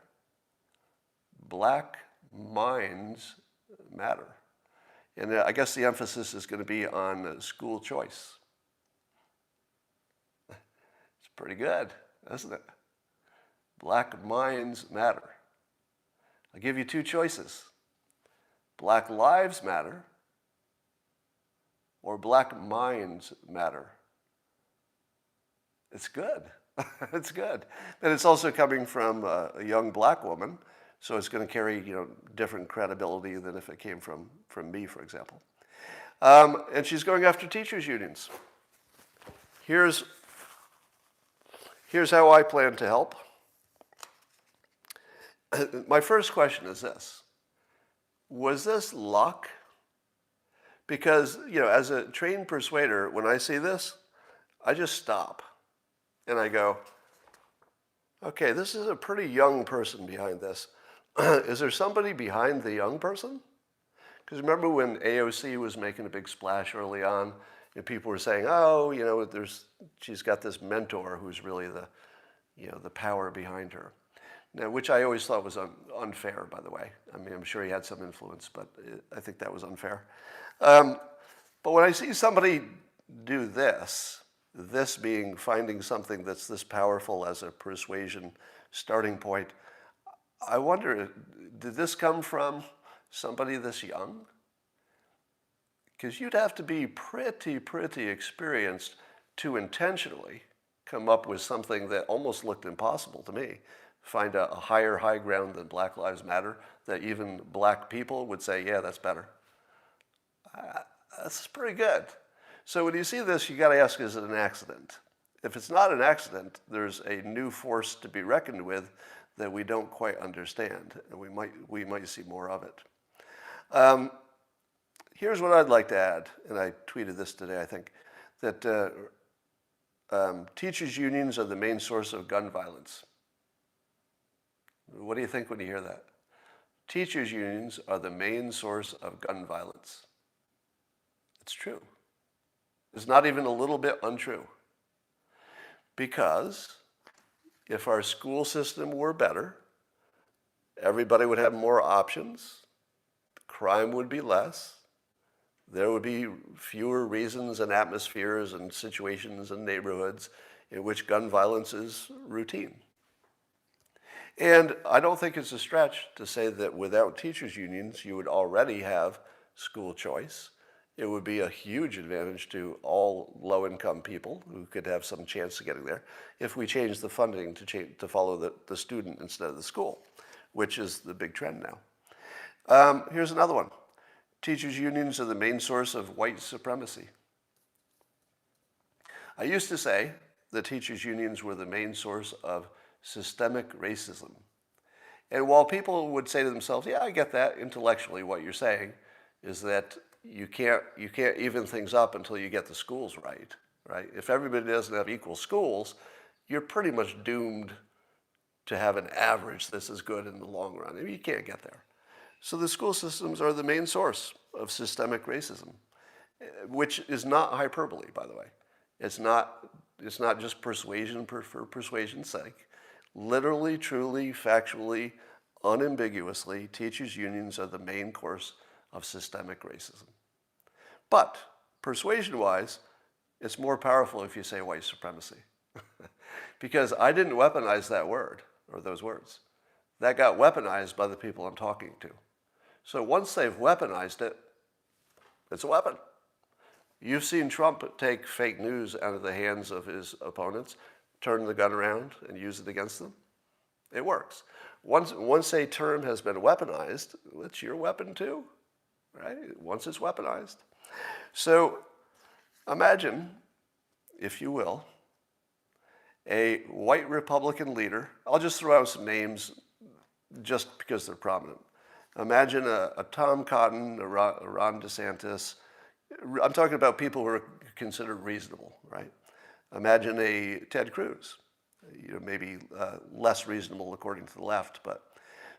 Black Minds matter. And I guess the emphasis is going to be on school choice. It's pretty good, isn't it? Black minds matter. I'll give you two choices. Black lives matter or black minds matter. It's good. It's good. And it's also coming from a young black woman, so it's going to carry, different credibility than if it came from me, for example. And she's going after teachers' unions. Here's how I plan to help. My first question is this. Was this luck? Because, as a trained persuader, when I see this, I just stop. And I go, okay, this is a pretty young person behind this. Is there somebody behind the young person? Because remember when AOC was making a big splash early on, and people were saying, oh, she's got this mentor who's really the power behind her. Now, which I always thought was unfair, by the way. I mean, I'm sure he had some influence, but I think that was unfair. But when I see somebody do this being finding something that's this powerful as a persuasion starting point, I wonder, did this come from somebody this young? Because you'd have to be pretty experienced to intentionally come up with something that almost looked impossible to me. Find a higher high ground than Black Lives Matter that even black people would say, yeah, that's better. That's pretty good. So when you see this, you got to ask, is it an accident? If it's not an accident, there's a new force to be reckoned with that we don't quite understand, and we might see more of it. Here's what I'd like to add, and I tweeted this today, I think, that teachers' unions are the main source of gun violence. What do you think when you hear that? Teachers' unions are the main source of gun violence. It's true. It's not even a little bit untrue. Because if our school system were better, everybody would have more options, crime would be less, there would be fewer reasons and atmospheres and situations and neighborhoods in which gun violence is routine. And I don't think it's a stretch to say that without teachers' unions, you would already have school choice. It would be a huge advantage to all low-income people who could have some chance of getting there if we changed the funding to follow the student instead of the school, which is the big trend now. Here's another one. Teachers' unions are the main source of white supremacy. I used to say that teachers' unions were the main source of systemic racism. And while people would say to themselves, yeah, I get that intellectually, what you're saying is that you can't even things up until you get the schools right? If everybody doesn't have equal schools, you're pretty much doomed to have an average that's as good in the long run. I mean, you can't get there. So the school systems are the main source of systemic racism, which is not hyperbole, by the way. It's not just persuasion for persuasion's sake. Literally, truly, factually, unambiguously, teachers' unions are the main cause of systemic racism. But persuasion-wise, it's more powerful if you say white supremacy. Because I didn't weaponize that word, or those words. That got weaponized by the people I'm talking to. So once they've weaponized it, it's a weapon. You've seen Trump take fake news out of the hands of his opponents, turn the gun around and use it against them. It works. Once a term has been weaponized, it's your weapon too, right? Once it's weaponized. So imagine, if you will, a white Republican leader. I'll just throw out some names just because they're prominent. Imagine a Tom Cotton, a Ron DeSantis. I'm talking about people who are considered reasonable, right? Imagine a Ted Cruz, maybe less reasonable according to the left, but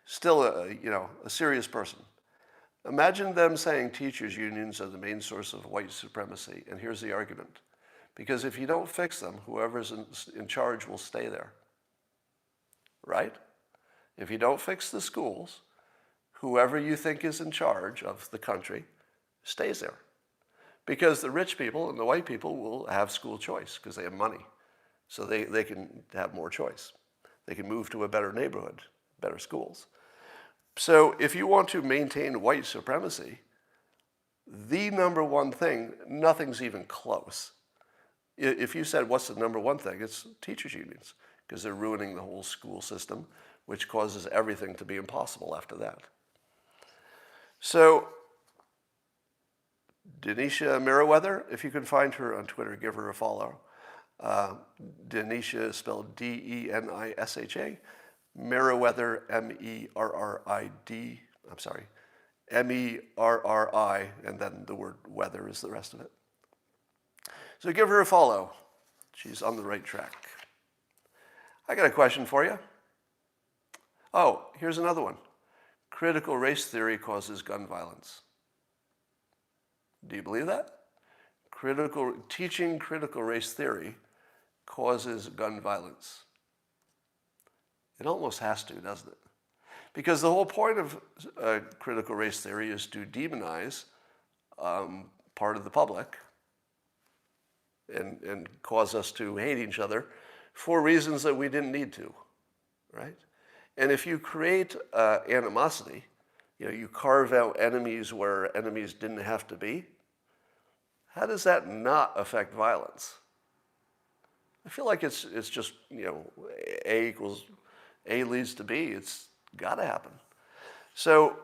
still a serious person. Imagine them saying teachers' unions are the main source of white supremacy, and here's the argument. Because if you don't fix them, whoever's in charge will stay there, right? If you don't fix the schools, whoever you think is in charge of the country stays there. Because the rich people and the white people will have school choice because they have money. So they can have more choice. They can move to a better neighborhood, better schools. So if you want to maintain white supremacy, the number one thing, nothing's even close. If you said, what's the number one thing? It's teachers' unions, because they're ruining the whole school system, which causes everything to be impossible after that. So Denisha Meriwether, if you can find her on Twitter, give her a follow. Denisha is spelled D-E-N-I-S-H-A. Meriwether, M-E-R-R-I-D, I'm sorry, M-E-R-R-I, and then the word weather is the rest of it. So give her a follow. She's on the right track. I got a question for you. Oh, here's another one. Critical race theory causes gun violence. Do you believe that? Teaching critical race theory causes gun violence. It almost has to, doesn't it? Because the whole point of critical race theory is to demonize part of the public and cause us to hate each other for reasons that we didn't need to, right? And if you create animosity, you carve out enemies where enemies didn't have to be, how does that not affect violence? I feel like it's just, A leads to B. It's got to happen. So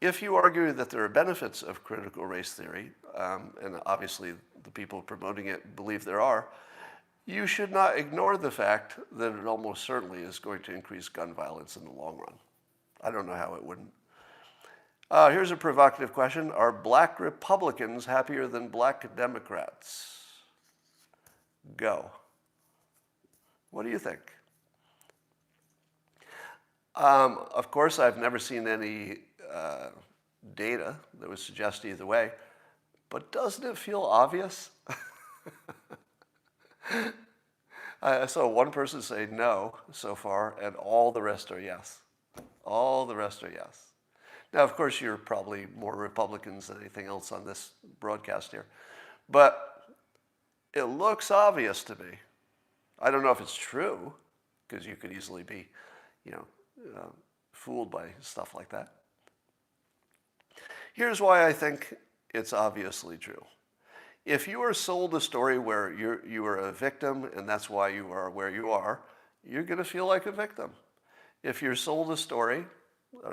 if you argue that there are benefits of critical race theory, and obviously the people promoting it believe there are, you should not ignore the fact that it almost certainly is going to increase gun violence in the long run. I don't know how it wouldn't. Here's a provocative question. Are black Republicans happier than black Democrats? Go. What do you think? Of course, I've never seen any data that would suggest either way, but doesn't it feel obvious? I saw one person say no so far, and all the rest are yes. All the rest are yes. Now, of course, you're probably more Republicans than anything else on this broadcast here, but it looks obvious to me. I don't know if it's true, because you could easily be, fooled by stuff like that. Here's why I think it's obviously true. If you are sold a story where you are a victim and that's why you are where you are, you're going to feel like a victim. If you're sold a story,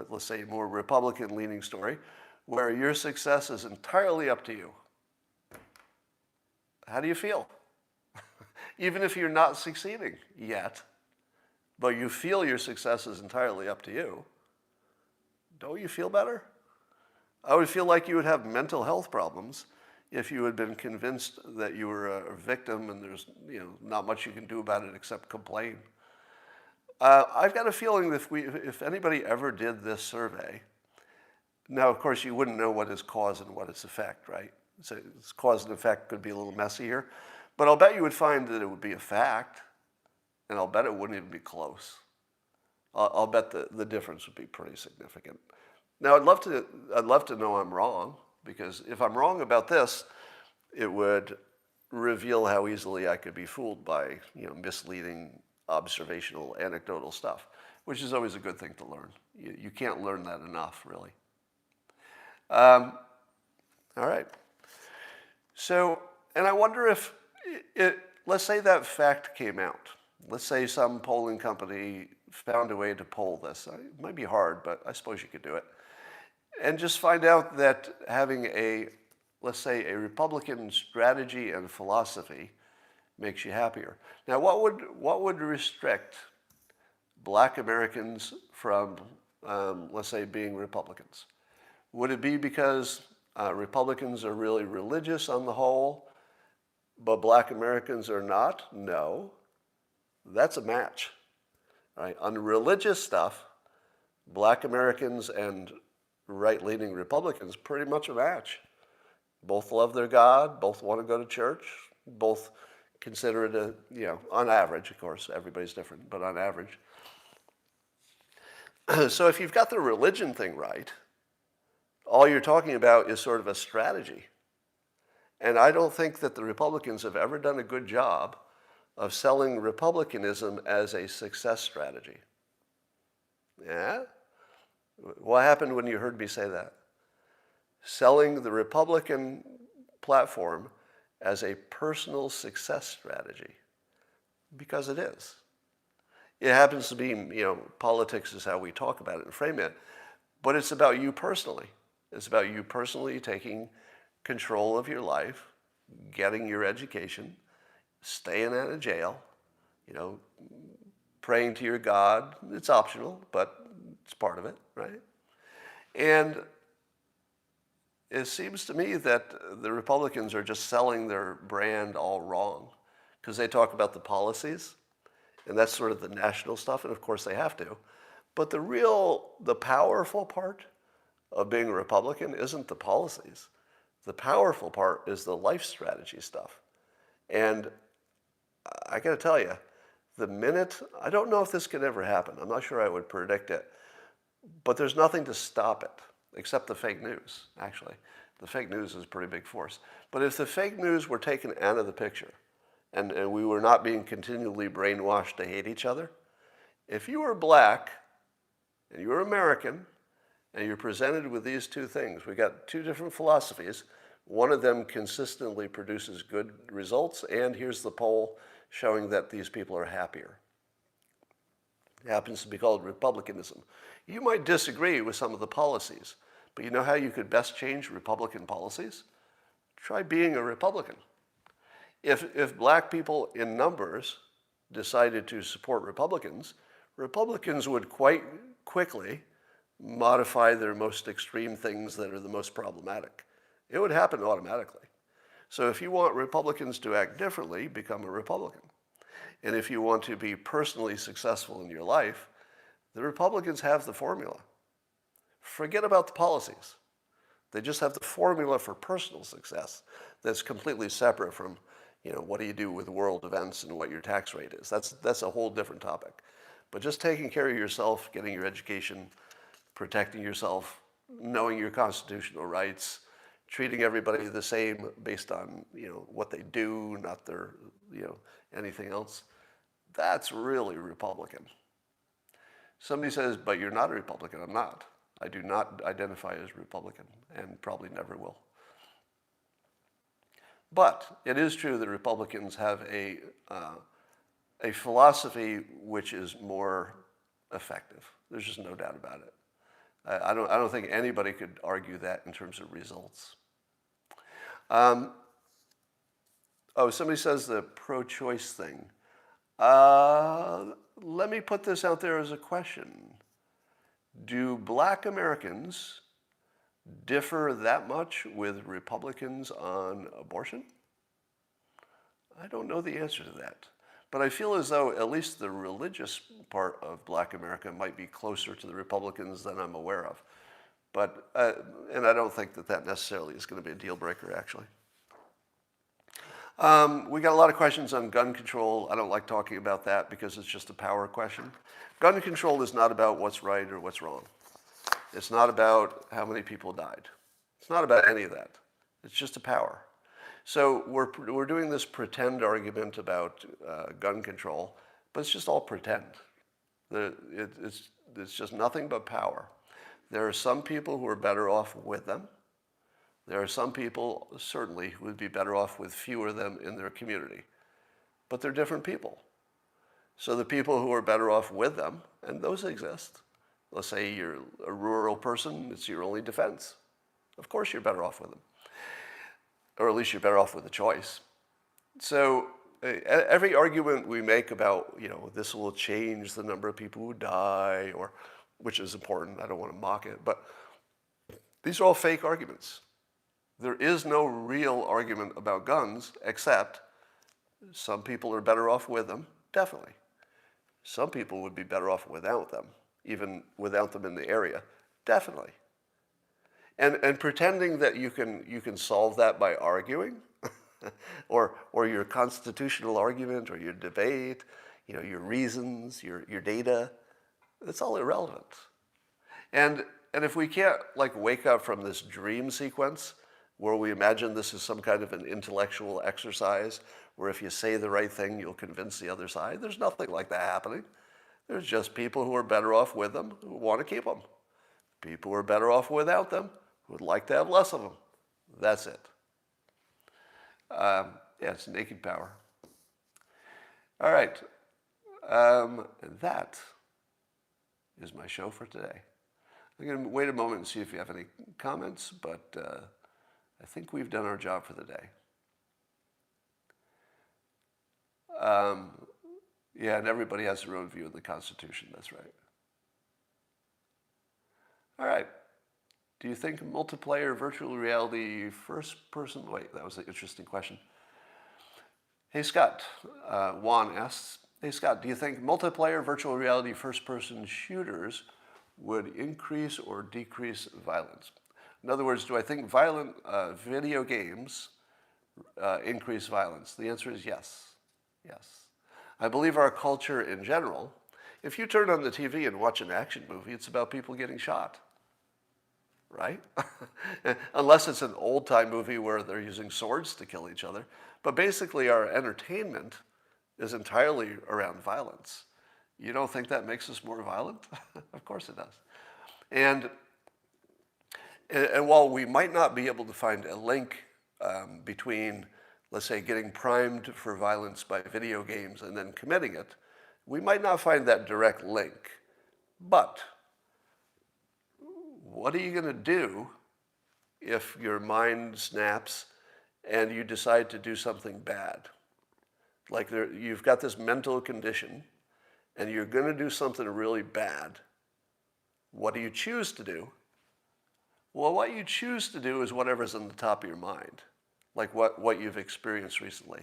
let's say a more Republican-leaning story, where your success is entirely up to you, how do you feel? Even if you're not succeeding yet, but you feel your success is entirely up to you, don't you feel better? I would feel like you would have mental health problems if you had been convinced that you were a victim and there's not much you can do about it except complain. I've got a feeling that if anybody ever did this survey, now of course you wouldn't know what is cause and what is effect, right? So cause and effect could be a little messy here, but I'll bet you would find that it would be a fact, and I'll bet it wouldn't even be close. I'll bet the difference would be pretty significant. Now I'd love to know I'm wrong, because if I'm wrong about this, it would reveal how easily I could be fooled by misleading observational anecdotal stuff, which is always a good thing to learn. You can't learn that enough, really. All right. So, and I wonder if let's say that fact came out. Let's say some polling company found a way to poll this. It might be hard, but I suppose you could do it. And just find out that having let's say a Republican strategy and philosophy makes you happier. Now, what would restrict black Americans from, let's say, being Republicans? Would it be because Republicans are really religious on the whole, but black Americans are not? No. That's a match. Right? On religious stuff, black Americans and right-leaning Republicans pretty much a match. Both love their God, both want to go to church, both consider it on average, of course, everybody's different, but on average. So if you've got the religion thing right, all you're talking about is sort of a strategy. And I don't think that the Republicans have ever done a good job of selling republicanism as a success strategy. Yeah? What happened when you heard me say that? Selling the Republican platform as a personal success strategy. Because it is. It happens to be, politics is how we talk about it and frame it, but it's about you personally. It's about you personally taking control of your life, getting your education, staying out of jail, praying to your God. It's optional, but it's part of it, right? And it seems to me that the Republicans are just selling their brand all wrong because they talk about the policies, and that's sort of the national stuff, and of course they have to. But the powerful part of being a Republican isn't the policies. The powerful part is the life strategy stuff. And I got to tell you, I don't know if this could ever happen. I'm not sure I would predict it. But there's nothing to stop it, except the fake news, actually. The fake news is a pretty big force. But if the fake news were taken out of the picture, and we were not being continually brainwashed to hate each other, if you were black, and you were American, and you're presented with these two things, we got two different philosophies. One of them consistently produces good results, and here's the poll showing that these people are happier. It happens to be called republicanism. You might disagree with some of the policies, but you know how you could best change Republican policies? Try being a Republican. If black people in numbers decided to support Republicans, Republicans would quite quickly modify their most extreme things that are the most problematic. It would happen automatically. So if you want Republicans to act differently, become a Republican. And if you want to be personally successful in your life, the Republicans have the formula. Forget about the policies. They just have the formula for personal success that's completely separate from, what do you do with world events and what your tax rate is. That's a whole different topic. But just taking care of yourself, getting your education, protecting yourself, knowing your constitutional rights, treating everybody the same based on, what they do, not their, anything else. That's really Republican. Somebody says, but you're not a Republican. I'm not. I do not identify as Republican and probably never will. But it is true that Republicans have a philosophy which is more effective. There's just no doubt about it. I don't think anybody could argue that in terms of results. Somebody says the pro-choice thing. Let me put this out there as a question. Do black Americans differ that much with Republicans on abortion? I don't know the answer to that. But I feel as though at least the religious part of black America might be closer to the Republicans than I'm aware of. But, and I don't think that necessarily is going to be a deal breaker, actually. We got a lot of questions on gun control. I don't like talking about that because it's just a power question. Gun control is not about what's right or what's wrong. It's not about how many people died. It's not about any of that. It's just a power. So we're doing this pretend argument about gun control, but it's just all pretend. It's just nothing but power. There are some people who are better off with them. There are some people, certainly, who would be better off with fewer of them in their community. But they're different people. So the people who are better off with them, and those exist. Let's say you're a rural person, it's your only defense. Of course you're better off with them. Or at least you're better off with a choice. So every argument we make about, this will change the number of people who die, or which is important, I don't want to mock it, but these are all fake arguments. There is no real argument about guns, except some people are better off with them, definitely. Some people would be better off without them, even without them in the area, definitely. And pretending that you can solve that by arguing, or your constitutional argument, or your debate, your reasons, your data, it's all irrelevant. And if we can't like wake up from this dream sequence where we imagine this is some kind of an intellectual exercise where if you say the right thing, you'll convince the other side, there's nothing like that happening. There's just people who are better off with them who want to keep them. People who are better off without them who would like to have less of them. That's it. Yeah, it's naked power. All right. And that is my show for today. I'm going to wait a moment and see if you have any comments, but I think we've done our job for the day. Yeah, and everybody has their own view of the Constitution. That's right. All right. Do you think multiplayer virtual reality first person... Wait, that was an interesting question. Hey, Scott. Juan asks, hey, Scott, do you think multiplayer virtual reality first-person shooters would increase or decrease violence? In other words, do I think violent video games increase violence? The answer is yes. Yes. I believe our culture in general, if you turn on the TV and watch an action movie, it's about people getting shot, right? Unless it's an old-time movie where they're using swords to kill each other. But basically our entertainment is entirely around violence. You don't think that makes us more violent? Of course it does. And while we might not be able to find a link between, let's say, getting primed for violence by video games and then committing it, we might not find that direct link. But what are you going to do if your mind snaps and you decide to do something bad? Like you've got this mental condition and you're going to do something really bad. What do you choose to do? Well, what you choose to do is whatever's in the top of your mind, like what you've experienced recently.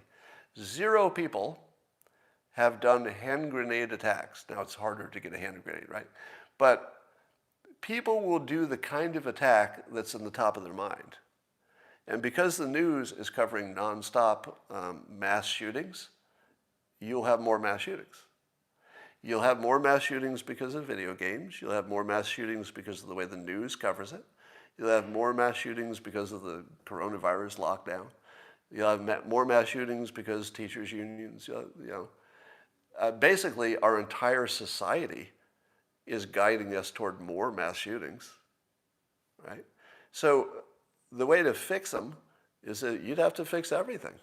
0 people have done hand grenade attacks. Now, it's harder to get a hand grenade, right? But people will do the kind of attack that's in the top of their mind. And because the news is covering nonstop mass shootings, you'll have more mass shootings. You'll have more mass shootings because of video games. You'll have more mass shootings because of the way the news covers it. You'll have more mass shootings because of the coronavirus lockdown. You'll have more mass shootings because teachers' unions, basically our entire society is guiding us toward more mass shootings, right? So the way to fix them is that you'd have to fix everything.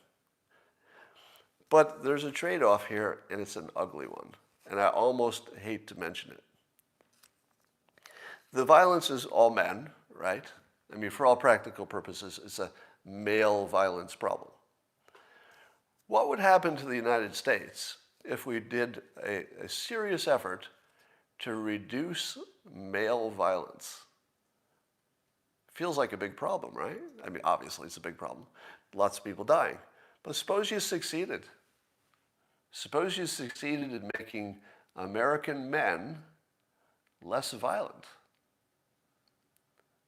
But there's a trade-off here, and it's an ugly one. And I almost hate to mention it. The violence is all men, right? I mean, for all practical purposes, it's a male violence problem. What would happen to the United States if we did a serious effort to reduce male violence? Feels like a big problem, right? I mean, obviously it's a big problem. Lots of people dying. But suppose you succeeded. Suppose you succeeded in making American men less violent.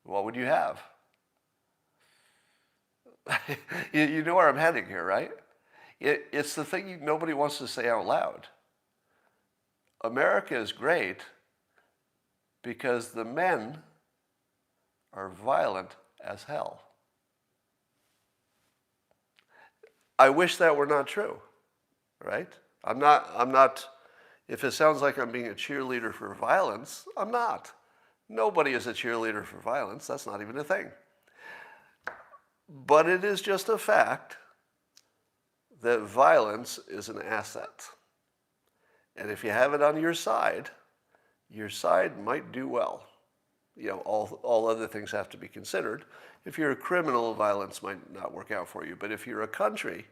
What would you have? You know where I'm heading here, right? It's the thing nobody wants to say out loud. America is great because the men are violent as hell. I wish that were not true, right? I'm not, if it sounds like I'm being a cheerleader for violence, I'm not. Nobody is a cheerleader for violence. That's not even a thing. But it is just a fact that violence is an asset. And if you have it on your side might do well. You know, all other things have to be considered. If you're a criminal, violence might not work out for you. But if you're a country,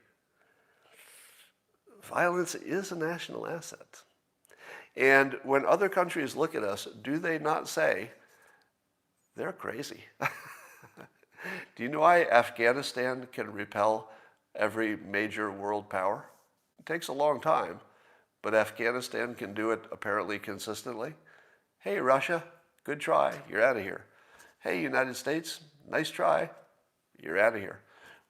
violence is a national asset. And when other countries look at us, do they not say, they're crazy? Do you know why Afghanistan can repel every major world power? It takes a long time, but Afghanistan can do it apparently consistently. Hey, Russia, good try, you're out of here. Hey, United States, nice try, you're out of here.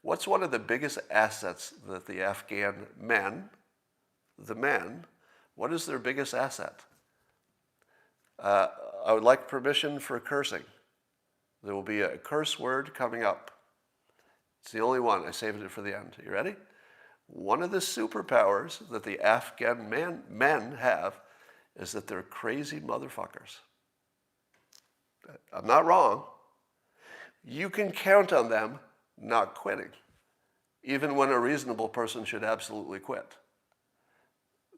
What's one of the biggest assets that the Afghan men, what is their biggest asset? I would like permission for cursing. There will be a curse word coming up. It's the only one. I saved it for the end. You ready? One of the superpowers that the Afghan men have is that they're crazy motherfuckers. I'm not wrong. You can count on them not quitting, even when a reasonable person should absolutely quit.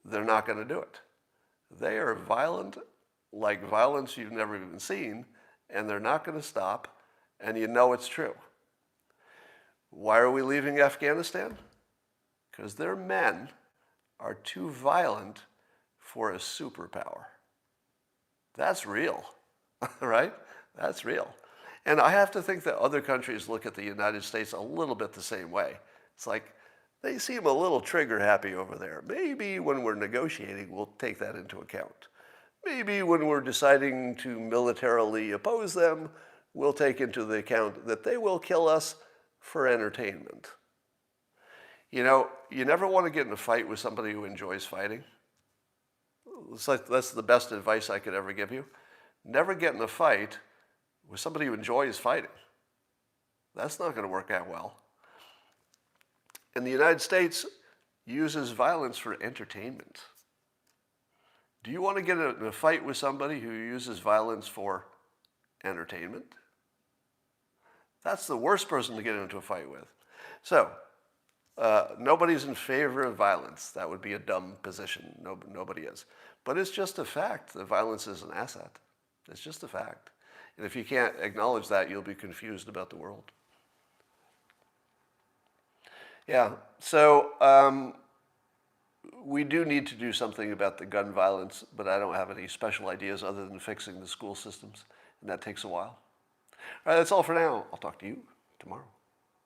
They're not going to do it. They are violent, like violence you've never even seen, and they're not going to stop, and you know it's true. Why are we leaving Afghanistan? Because their men are too violent for a superpower. That's real, right? That's real. And I have to think that other countries look at the United States a little bit the same way. It's like, they seem a little trigger happy over there. Maybe when we're negotiating, we'll take that into account. Maybe when we're deciding to militarily oppose them, we'll take into the account that they will kill us for entertainment. You know, you never want to get in a fight with somebody who enjoys fighting. That's the best advice I could ever give you. Never get in a fight with somebody who enjoys fighting. That's not going to work out well. And the United States uses violence for entertainment. Do you want to get in a fight with somebody who uses violence for entertainment? That's the worst person to get into a fight with. So, nobody's in favor of violence. That would be a dumb position. Nobody is. But it's just a fact that violence is an asset. It's just a fact. And if you can't acknowledge that, you'll be confused about the world. Yeah, so we do need to do something about the gun violence, but I don't have any special ideas other than fixing the school systems, and that takes a while. All right, that's all for now. I'll talk to you tomorrow.